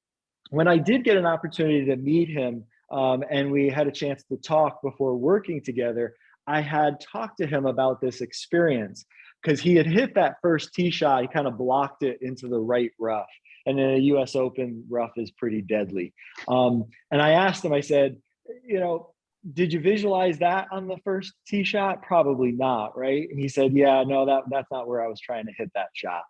when I did get an opportunity to meet him and we had a chance to talk before working together, I had talked to him about this experience because he had hit that first tee shot. He kind of blocked it into the right rough. And then a US Open rough is pretty deadly. And I asked him, I said, did you visualize that on the first tee shot? Probably not, right? And he said, yeah, no, that's not where I was trying to hit that shot.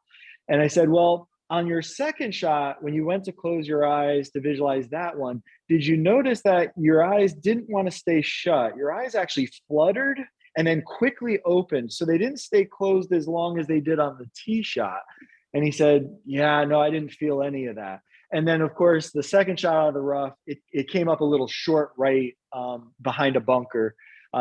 And I said, well, on your second shot, when you went to close your eyes to visualize that one, did you notice that your eyes didn't want to stay shut? Your eyes actually fluttered and then quickly opened. So they didn't stay closed as long as they did on the tee shot. And he said, yeah, no, I didn't feel any of that. And then, of course, the second shot out of the rough, it came up a little short right behind a bunker.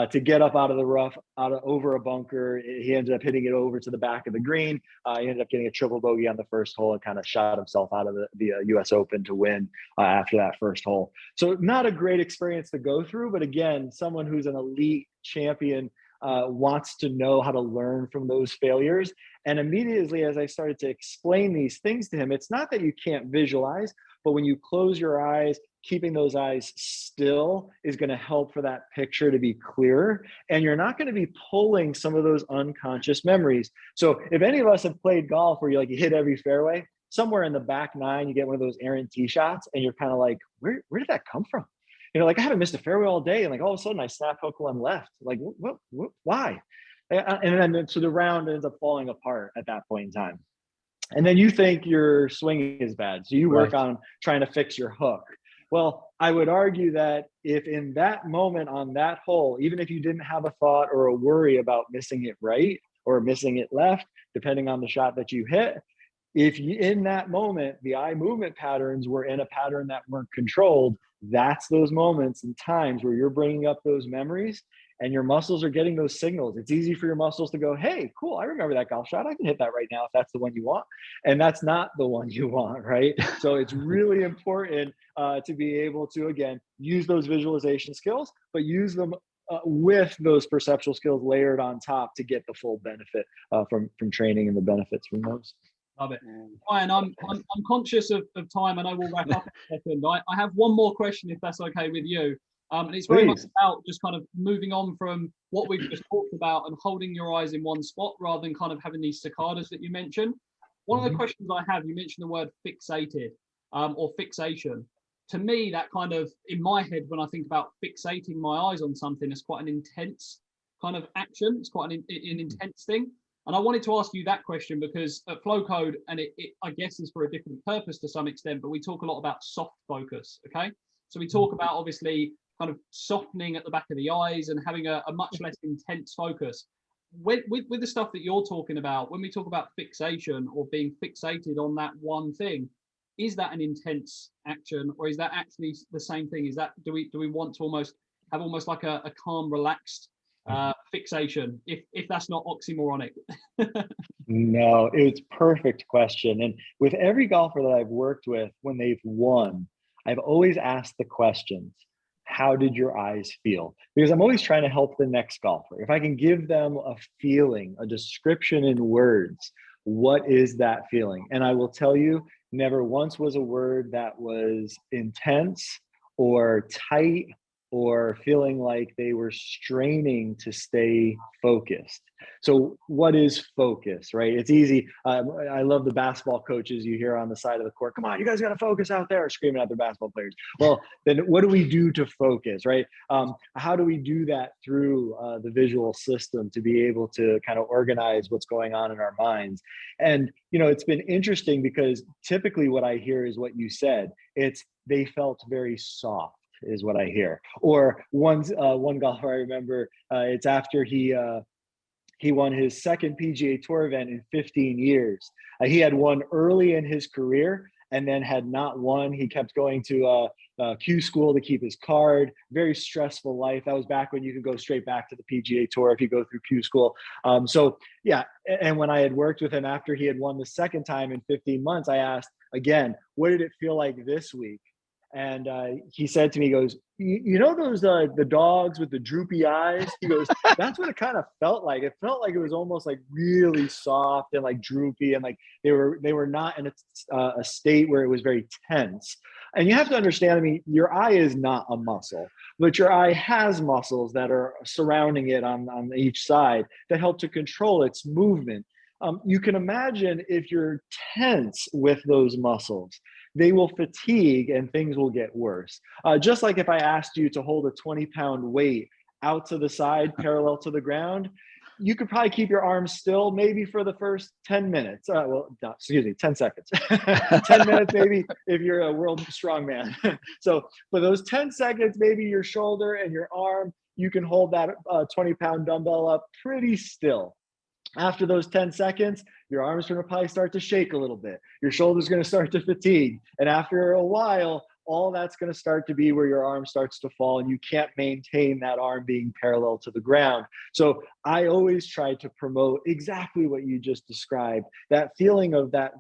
To get up out of the rough, over a bunker, he ended up hitting it over to the back of the green. He ended up getting a triple bogey on the first hole and kind of shot himself out of the US Open to win after that first hole. So not a great experience to go through, but again, someone who's an elite champion wants to know how to learn from those failures. And immediately as I started to explain these things to him, it's not that you can't visualize, but when you close your eyes, keeping those eyes still is going to help for that picture to be clearer. And you're not going to be pulling some of those unconscious memories. So if any of us have played golf where you hit every fairway, somewhere in the back nine, you get one of those errant tee shots and you're kind of like, where did that come from? I haven't missed a fairway all day. And all of a sudden I snap hook one left. What, why? And then so the round ends up falling apart at that point in time. And then you think your swing is bad. So you work on trying to fix your hook. Well, I would argue that if in that moment on that hole, even if you didn't have a thought or a worry about missing it right or missing it left, depending on the shot that you hit, if you, in that moment, the eye movement patterns were in a pattern that weren't controlled, that's those moments and times where you're bringing up those memories and your muscles are getting those signals. It's easy for your muscles to go, hey, cool, I remember that golf shot. I can hit that right now if that's the one you want. And that's not the one you want, right? So it's really important to be able to, again, use those visualization skills, but use them with those perceptual skills layered on top to get the full benefit from training and the benefits from those. Love it. Ryan, I'm conscious of time. I know we'll wrap up in a second. I have one more question, if that's okay with you. And it's very much about just kind of moving on from what we've just talked about and holding your eyes in one spot rather than kind of having these cicadas that you mentioned. One of the questions I have, you mentioned the word fixated or fixation. To me, that kind of, in my head, when I think about fixating my eyes on something, it's quite an intense kind of action. It's quite an intense thing. And I wanted to ask you that question because at Flow Code, and it I guess is for a different purpose to some extent, but we talk a lot about soft focus, okay? So we talk about obviously kind of softening at the back of the eyes and having a much less intense focus. With the stuff that you're talking about, when we talk about fixation or being fixated on that one thing, is that an intense action or is that actually the same thing? Is that, do we want to almost have like a calm, relaxed fixation, if that's not oxymoronic? No, it's perfect question. And with every golfer that I've worked with, when they've won, I've always asked the questions, how did your eyes feel? Because I'm always trying to help the next golfer. If I can give them a feeling, a description in words, what is that feeling? And I will tell you, never once was a word that was intense or tight or feeling like they were straining to stay focused. So what is focus, right? It's easy. I love the basketball coaches you hear on the side of the court. Come on, you guys got to focus out there, screaming at their basketball players. Well, then what do we do to focus, right? How do we do that through the visual system to be able to kind of organize what's going on in our minds? And, it's been interesting because typically what I hear is what you said. It's they felt very soft, is what I hear. Or one golfer I remember, it's after he won his second PGA Tour event in 15 years. He had won early in his career and then had not won. He kept going to Q school to keep his card. Very stressful life. That was back when you could go straight back to the PGA Tour if you go through Q school. So yeah, and when I had worked with him after he had won the second time in 15 months, I asked again, what did it feel like this week? And he said to me, he goes, you know those the dogs with the droopy eyes? He goes, that's what it kind of felt like. It felt like it was almost like really soft and like droopy, and like they were not in a state where it was very tense. And you have to understand, I mean, your eye is not a muscle, but your eye has muscles that are surrounding it on each side that help to control its movement. You can imagine if you're tense with those muscles, they will fatigue and things will get worse. Just like if I asked you to hold a 20-pound weight out to the side, parallel to the ground, you could probably keep your arms still maybe for the first 10 minutes. Well, no, excuse me, 10 seconds. 10 minutes maybe if you're a world strongman. So for those 10 seconds, maybe your shoulder and your arm, you can hold that 20-pound dumbbell up pretty still. After those 10 seconds, your arms are going to probably start to shake a little bit. Your shoulder's going to start to fatigue. And after a while, all that's going to start to be where your arm starts to fall and you can't maintain that arm being parallel to the ground. So I always try to promote exactly what you just described, that feeling that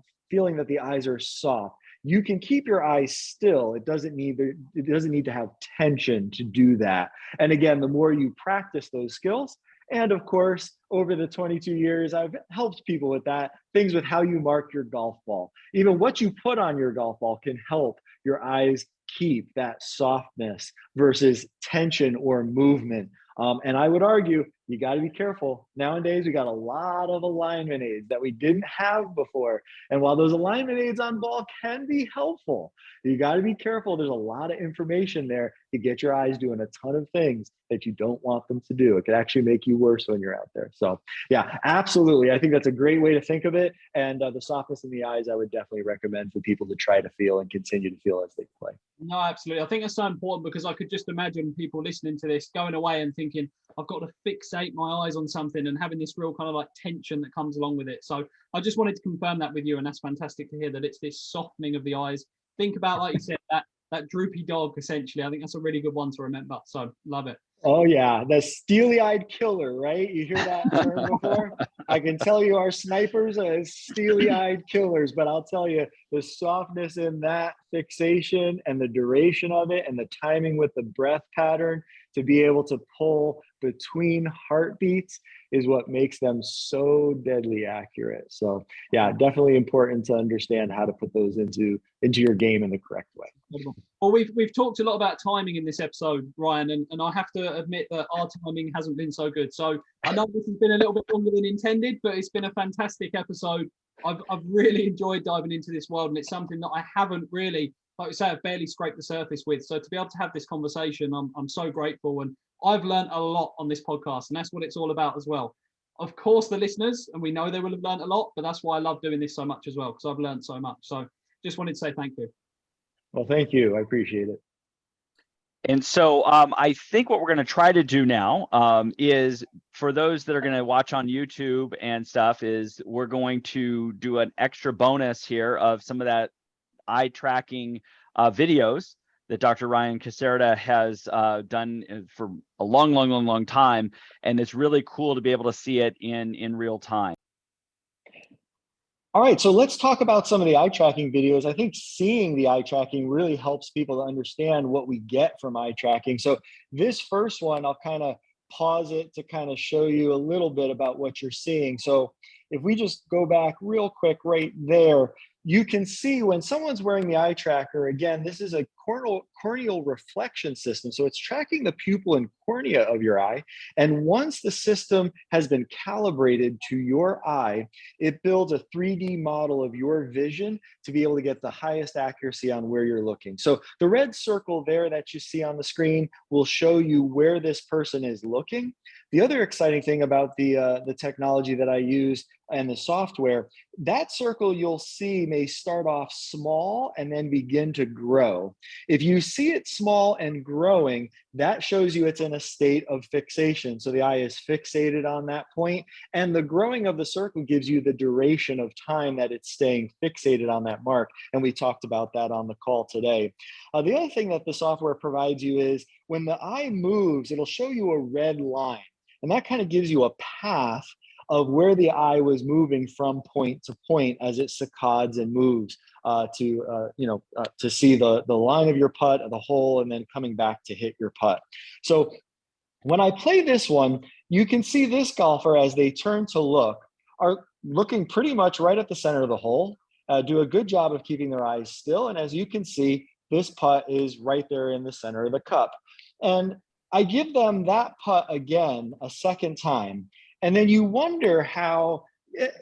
the eyes are soft. You can keep your eyes still. It doesn't need to have tension to do that. And again, the more you practice those skills, and of course, over the 22 years, I've helped people with that, things with how you mark your golf ball. Even what you put on your golf ball can help your eyes keep that softness versus tension or movement. And I would argue, you got to be careful. Nowadays, we got a lot of alignment aids that we didn't have before. And while those alignment aids on ball can be helpful, you got to be careful. There's a lot of information there to get your eyes doing a ton of things that you don't want them to do. It could actually make you worse when you're out there. So yeah, absolutely. I think that's a great way to think of it. And the softness in the eyes, I would definitely recommend for people to try to feel and continue to feel as they play. No, absolutely. I think that's so important because I could just imagine people listening to this going away and thinking, I've got to fixate my eyes on something and having this real kind of like tension that comes along with it. So I just wanted to confirm that with you. And that's fantastic to hear that it's this softening of the eyes. Think about, like you said, that droopy dog, essentially. I think that's a really good one to remember. So love it. Oh yeah, the steely-eyed killer, right? You hear that term before? I can tell you our snipers are steely-eyed killers, but I'll tell you the softness in that fixation and the duration of it and the timing with the breath pattern to be able to pull between heartbeats is what makes them so deadly accurate. So yeah, definitely important to understand how to put those into your game in the correct way. Well, we've talked a lot about timing in this episode, Ryan, and I have to admit that our timing hasn't been so good. So I know this has been a little bit longer than intended, but it's been a fantastic episode. I've really enjoyed diving into this world, and it's something that I haven't really, like you say, I've barely scraped the surface with. So to be able to have this conversation, I'm so grateful, and I've learned a lot on this podcast, and that's what it's all about as well. Of course, the listeners, and we know they will have learned a lot, but that's why I love doing this so much as well, because I've learned so much. So just wanted to say thank you. Well, thank you. I appreciate it. And so I think what we're going to try to do now is, for those that are going to watch on YouTube and stuff, is we're going to do an extra bonus here of some of that eye tracking videos that Dr. Ryan Caserta has done for a long time. And it's really cool to be able to see it in real time. All right, so let's talk about some of the eye tracking videos. I think seeing the eye tracking really helps people to understand what we get from eye tracking. So this first one, I'll kind of pause it to kind of show you a little bit about what you're seeing. So if we just go back real quick right there, you can see when someone's wearing the eye tracker, again, this is a corneal reflection system. So it's tracking the pupil and cornea of your eye. And once the system has been calibrated to your eye, it builds a 3D model of your vision to be able to get the highest accuracy on where you're looking. So the red circle there that you see on the screen will show you where this person is looking. The other exciting thing about the technology that I use and the software, that circle you'll see may start off small and then begin to grow. If you see it small and growing, that shows you it's in a state of fixation. So the eye is fixated on that point, and the growing of the circle gives you the duration of time that it's staying fixated on that mark. And we talked about that on the call today. The other thing that the software provides you is when the eye moves, it'll show you a red line. And that kind of gives you a path of where the eye was moving from point to point as it saccades and moves to see the line of your putt, the hole, and then coming back to hit your putt. So when I play this one, you can see this golfer, as they turn to look, are looking pretty much right at the center of the hole, do a good job of keeping their eyes still. And as you can see, this putt is right there in the center of the cup. And I give them that putt again a second time. And then you wonder how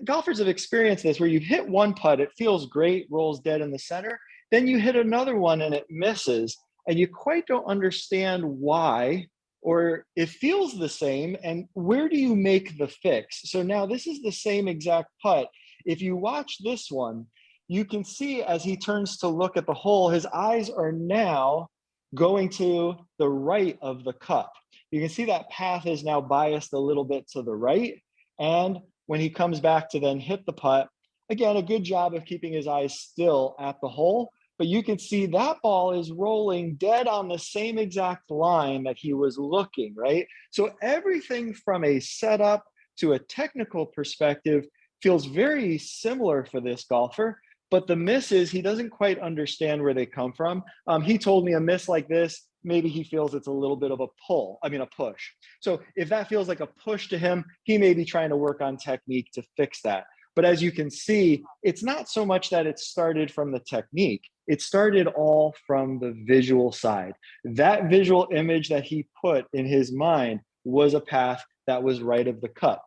golfers have experienced this where you hit one putt, it feels great, rolls dead in the center. Then you hit another one and it misses, and you quite don't understand why, or it feels the same. And where do you make the fix? So now this is the same exact putt. If you watch this one, you can see as he turns to look at the hole, his eyes are now going to the right of the cup. You can see that path is now biased a little bit to the right. And when he comes back to then hit the putt, again, a good job of keeping his eyes still at the hole. But you can see that ball is rolling dead on the same exact line that he was looking, right? So everything from a setup to a technical perspective feels very similar for this golfer. But the miss is he doesn't quite understand where they come from. He told me a miss like this, maybe he feels it's a little bit of a push. So if that feels like a push to him, he may be trying to work on technique to fix that. But as you can see, it's not so much that it started from the technique. It started all from the visual side. That visual image that he put in his mind was a path that was right of the cup.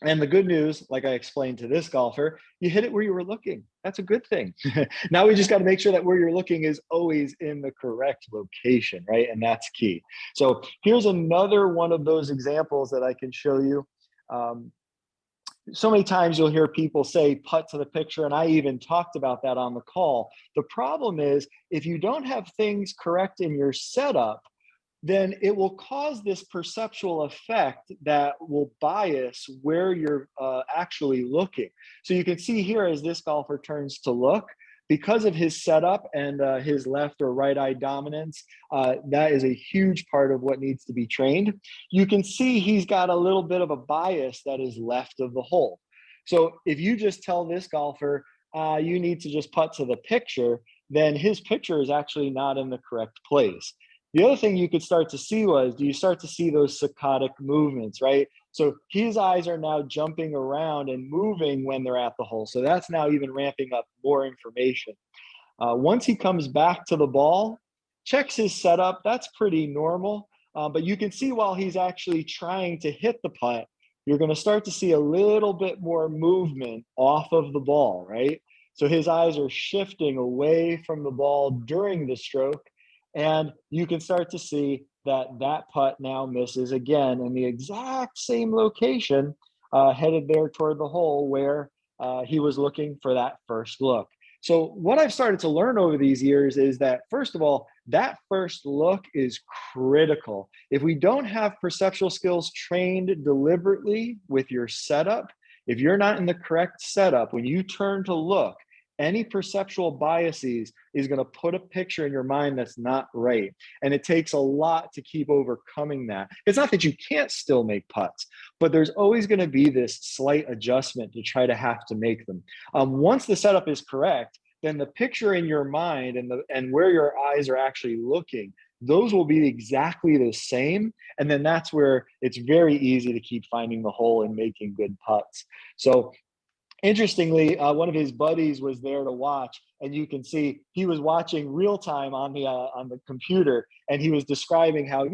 And the good news, like I explained to this golfer, you hit it where you were looking. That's a good thing. Now we just got to make sure that where you're looking is always in the correct location, right? And that's key. So here's another one of those examples that I can show you. So many times you'll hear people say putt to the picture, and I even talked about that on the call. The problem is if you don't have things correct in your setup, then it will cause this perceptual effect that will bias where you're actually looking. So you can see here as this golfer turns to look, because of his setup and his left or right eye dominance, that is a huge part of what needs to be trained. You can see he's got a little bit of a bias that is left of the hole. So if you just tell this golfer, you need to just putt to the picture, then his picture is actually not in the correct place. The other thing you could start to see do you start to see those saccadic movements, right? So his eyes are now jumping around and moving when they're at the hole. So that's now even ramping up more information. Once he comes back to the ball, checks his setup, that's pretty normal. But you can see while he's actually trying to hit the putt, you're going to start to see a little bit more movement off of the ball, right? So his eyes are shifting away from the ball during the stroke. And you can start to see that that putt now misses again in the exact same location, headed there toward the hole where he was looking for that first look. So what I've started to learn over these years is that, first of all, that first look is critical. If we don't have perceptual skills trained deliberately with your setup, if you're not in the correct setup, when you turn to look, any perceptual biases is going to put a picture in your mind that's not right. And it takes a lot to keep overcoming that. It's not that you can't still make putts, but there's always going to be this slight adjustment to try to have to make them. Once the setup is correct, then the picture in your mind and where your eyes are actually looking, those will be exactly the same. And then that's where it's very easy to keep finding the hole and making good putts. So interestingly, one of his buddies was there to watch, and you can see he was watching real time on the computer, and he was describing how,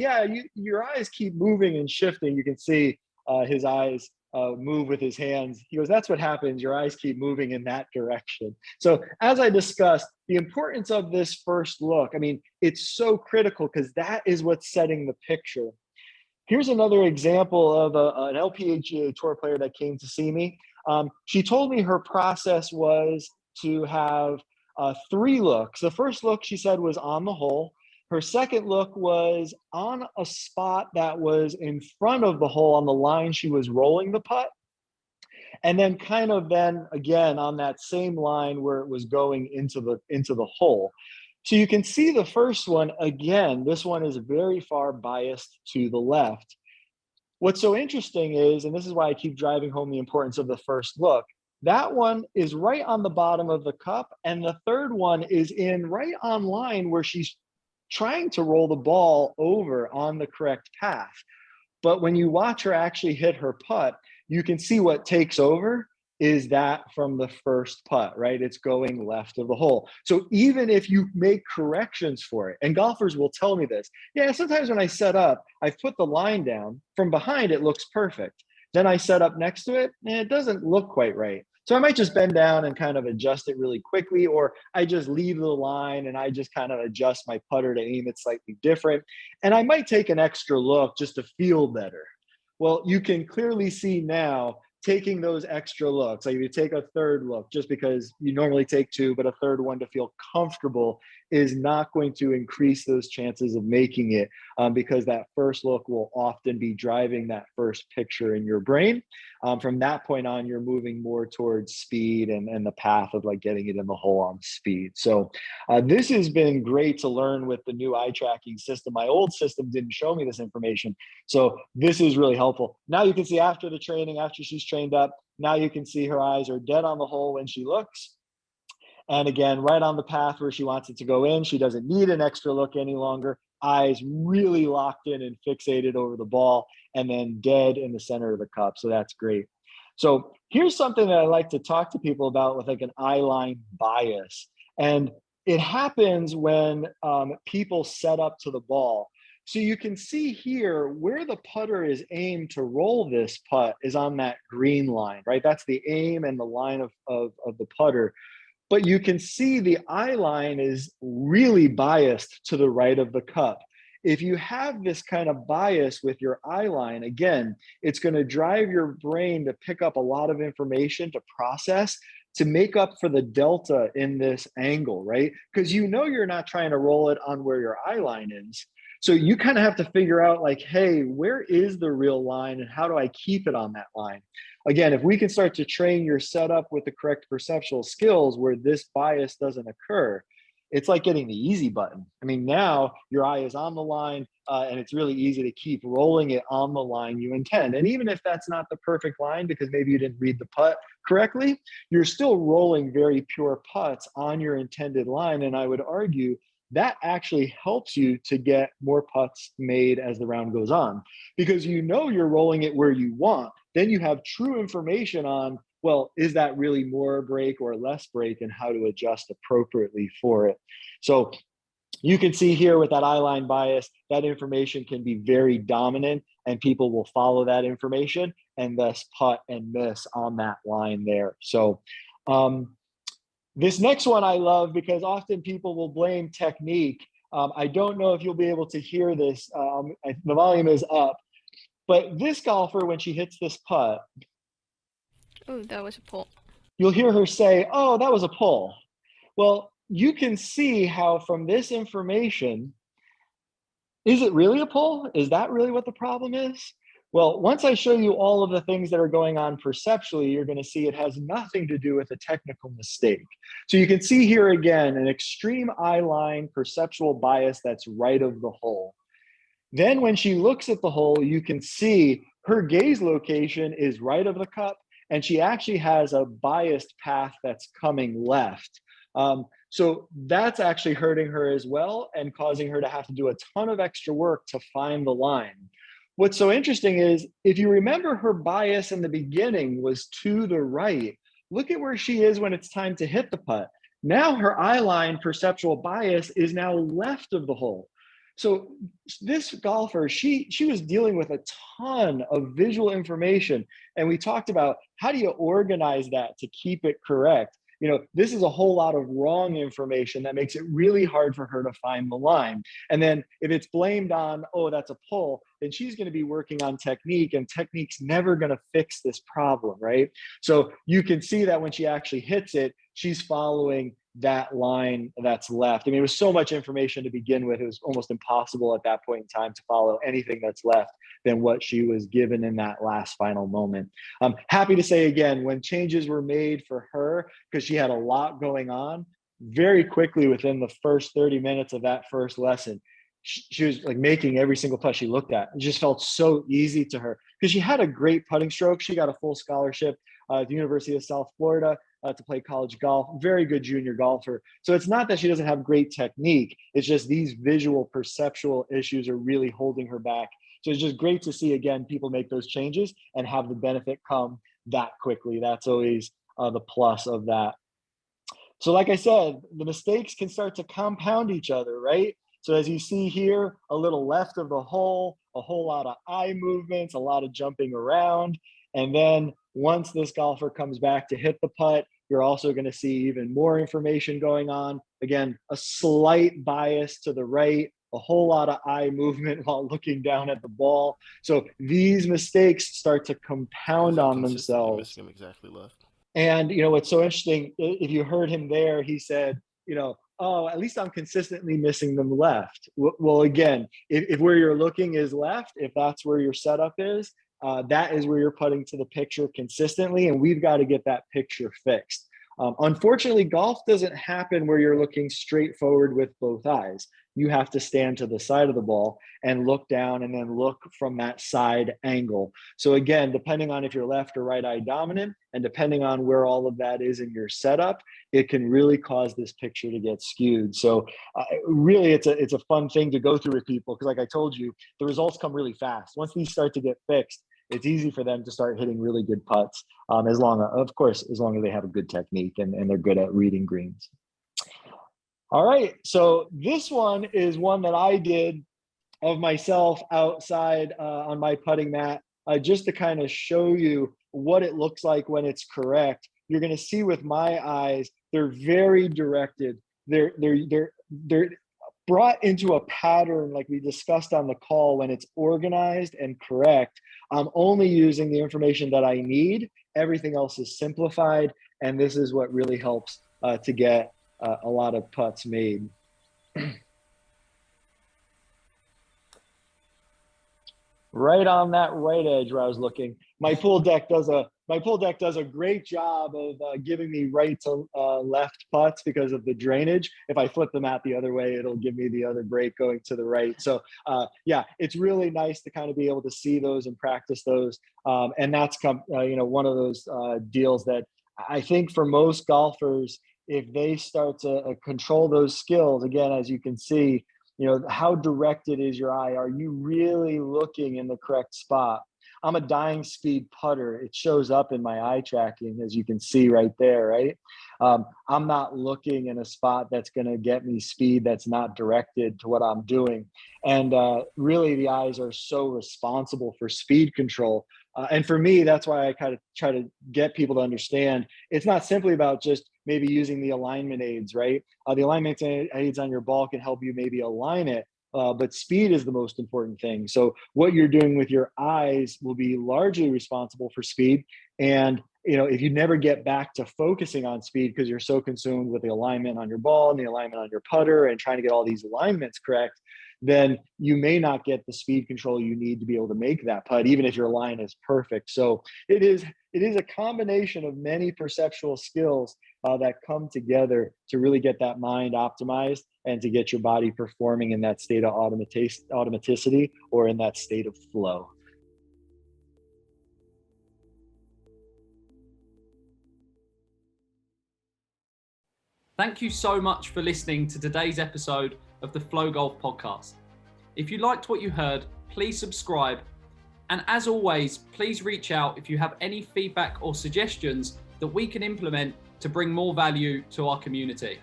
your eyes keep moving and shifting. You can see his eyes move with his hands. He goes, that's what happens. Your eyes keep moving in that direction. So as I discussed, the importance of this first look, I mean, it's so critical because that is what's setting the picture. Here's another example of an LPGA Tour player that came to see me. She told me her process was to have 3 looks. The first look, she said, was on the hole. Her second look was on a spot that was in front of the hole on the line she was rolling the putt. And then then again on that same line where it was going into the hole. So you can see the first one, again, this one is very far biased to the left. What's so interesting is, and this is why I keep driving home the importance of the first look, that one is right on the bottom of the cup, and the third one is in right on line where she's trying to roll the ball over on the correct path. But when you watch her actually hit her putt, you can see what takes over is that from the first putt, right? It's going left of the hole. So even if you make corrections for it, and golfers will tell me this, sometimes when I set up, I've put the line down, from behind it looks perfect. Then I set up next to it and it doesn't look quite right. So I might just bend down and kind of adjust it really quickly, or I just leave the line and I just kind of adjust my putter to aim it slightly different. And I might take an extra look just to feel better. Well, you can clearly see now taking those extra looks, like if you take a third look, just because you normally take two, but a third one to feel comfortable is not going to increase those chances of making it, because that first look will often be driving that first picture in your brain. From that point on, you're moving more towards speed and the path of like getting it in the hole on speed. So this has been great to learn with the new eye tracking system. My old system didn't show me this information. So this is really helpful. Now you can see after the training, after she's trained up, now you can see her eyes are dead on the hole when she looks. And again, right on the path where she wants it to go in. She doesn't need an extra look any longer. Eyes really locked in and fixated over the ball, and then dead in the center of the cup. So that's great. So here's something that I like to talk to people about with like an eye line bias. And it happens when people set up to the ball. So you can see here where the putter is aimed to roll this putt is on that green line, right? That's the aim and the line of the putter. But you can see the eye line is really biased to the right of the cup. If you have this kind of bias with your eye line, again, it's going to drive your brain to pick up a lot of information to process, to make up for the delta in this angle, right? Because you know you're not trying to roll it on where your eye line is. So you kind of have to figure out like, hey, where is the real line and how do I keep it on that line? Again, if we can start to train your setup with the correct perceptual skills where this bias doesn't occur, it's like getting the easy button. I mean, now your eye is on the line and it's really easy to keep rolling it on the line you intend. And even if that's not the perfect line because maybe you didn't read the putt correctly, you're still rolling very pure putts on your intended line. And I would argue that actually helps you to get more putts made as the round goes on, because you know you're rolling it where you want. Then you have true information on, well, is that really more break or less break, and how to adjust appropriately for it. So you can see here with that eye line bias, that information can be very dominant and people will follow that information and thus putt and miss on that line there. So this next one I love because often people will blame technique. I don't know if you'll be able to hear this. The volume is up. But this golfer, when she hits this putt, Oh, that was a pull. you'll hear her say, oh, that was a pull. Well, you can see how from this information, is it really a pull? Is that really what the problem is? Well, once I show you all of the things that are going on perceptually, you're going to see it has nothing to do with a technical mistake. So you can see here again, an extreme eye line perceptual bias that's right of the hole. Then when she looks at the hole, you can see her gaze location is right of the cup, and she actually has a biased path that's coming left. So that's actually hurting her as well and causing her to have to do a ton of extra work to find the line. What's so interesting is if you remember her bias in the beginning was to the right, look at where she is when it's time to hit the putt. Now her eye line perceptual bias is now left of the hole. So this golfer, she was dealing with a ton of visual information. And we talked about how do you organize that to keep it correct? You know, this is a whole lot of wrong information that makes it really hard for her to find the line. And then if it's blamed on, oh, that's a pull, then she's going to be working on technique, and technique's never going to fix this problem, right? So you can see that when she actually hits it, she's following that line that's left. I mean, it was so much information to begin with. It was almost impossible at that point in time to follow anything that's left than what she was given in that last final moment. I'm happy to say again, when changes were made for her, because she had a lot going on, very quickly within the first 30 minutes of that first lesson, she was like making every single putt she looked at. It just felt so easy to her because she had a great putting stroke. She got a full scholarship at the University of South Florida to play college golf. Very good junior golfer. So it's not that she doesn't have great technique. It's just these visual perceptual issues are really holding her back. So it's just great to see, again, people make those changes and have the benefit come that quickly. That's always the plus of that. So like I said, the mistakes can start to compound each other, right? So as you see here, a little left of the hole, a whole lot of eye movements, a lot of jumping around. And then once this golfer comes back to hit the putt, you're also going to see even more information going on. Again, a slight bias to the right, a whole lot of eye movement while looking down at the ball. So these mistakes start to compound on themselves. Missing him exactly left. And, what's so interesting, if you heard him there, he said, oh, at least I'm consistently missing them left. Well, again, if where you're looking is left, if that's where your setup is, that is where you're putting to the picture consistently, and we've got to get that picture fixed. Unfortunately, golf doesn't happen where you're looking straight forward with both eyes. You have to stand to the side of the ball and look down and then look from that side angle. So again, depending on if you're left or right eye dominant, and depending on where all of that is in your setup, it can really cause this picture to get skewed. So really, it's a fun thing to go through with people, because like I told you, the results come really fast. Once these start to get fixed, it's easy for them to start hitting really good putts, as long as they have a good technique and they're good at reading greens. All right, so this one is one that I did of myself outside on my putting mat, just to kind of show you what it looks like when it's correct. You're going to see with my eyes, they're very directed. They're brought into a pattern like we discussed on the call when it's organized and correct. I'm only using the information that I need. Everything else is simplified, and this is what really helps to get a lot of putts made. Right on that right edge where I was looking. My pool deck does a great job of giving me right to left putts because of the drainage. If I flip the mat the other way, it'll give me the other break going to the right. So yeah, it's really nice to kind of be able to see those and practice those. And that's one of those deals that I think for most golfers, if they start to control those skills, again, as you can see, how directed is your eye? Are you really looking in the correct spot? I'm a dying speed putter. It shows up in my eye tracking, as you can see right there, right? I'm not looking in a spot that's going to get me speed that's not directed to what I'm doing. And really, the eyes are so responsible for speed control. And for me, that's why I kind of try to get people to understand it's not simply about just maybe using the alignment aids, right? The alignment aids on your ball can help you maybe align it, but speed is the most important thing. So what you're doing with your eyes will be largely responsible for speed. And if you never get back to focusing on speed because you're so consumed with the alignment on your ball and the alignment on your putter and trying to get all these alignments correct, then you may not get the speed control you need to be able to make that putt, even if your line is perfect. So it is a combination of many perceptual skills that come together to really get that mind optimized and to get your body performing in that state of automaticity or in that state of flow. Thank you so much for listening to today's episode of the Flow Golf Podcast. If you liked what you heard, please subscribe. And as always, please reach out if you have any feedback or suggestions that we can implement to bring more value to our community.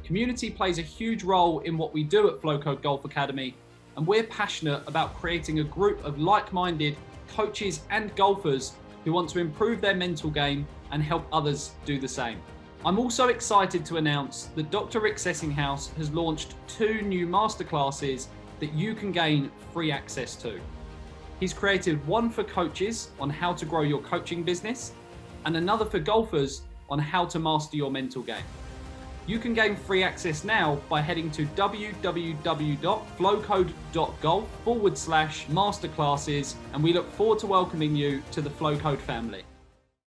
Community plays a huge role in what we do at Flow Code Golf Academy, and we're passionate about creating a group of like-minded coaches and golfers who want to improve their mental game and help others do the same. I'm also excited to announce that Dr. Rick Sessinghaus has launched 2 new masterclasses that you can gain free access to. He's created one for coaches on how to grow your coaching business and another for golfers on how to master your mental game. You can gain free access now by heading to www.flowcode.golf/masterclasses, and we look forward to welcoming you to the Flow Code family.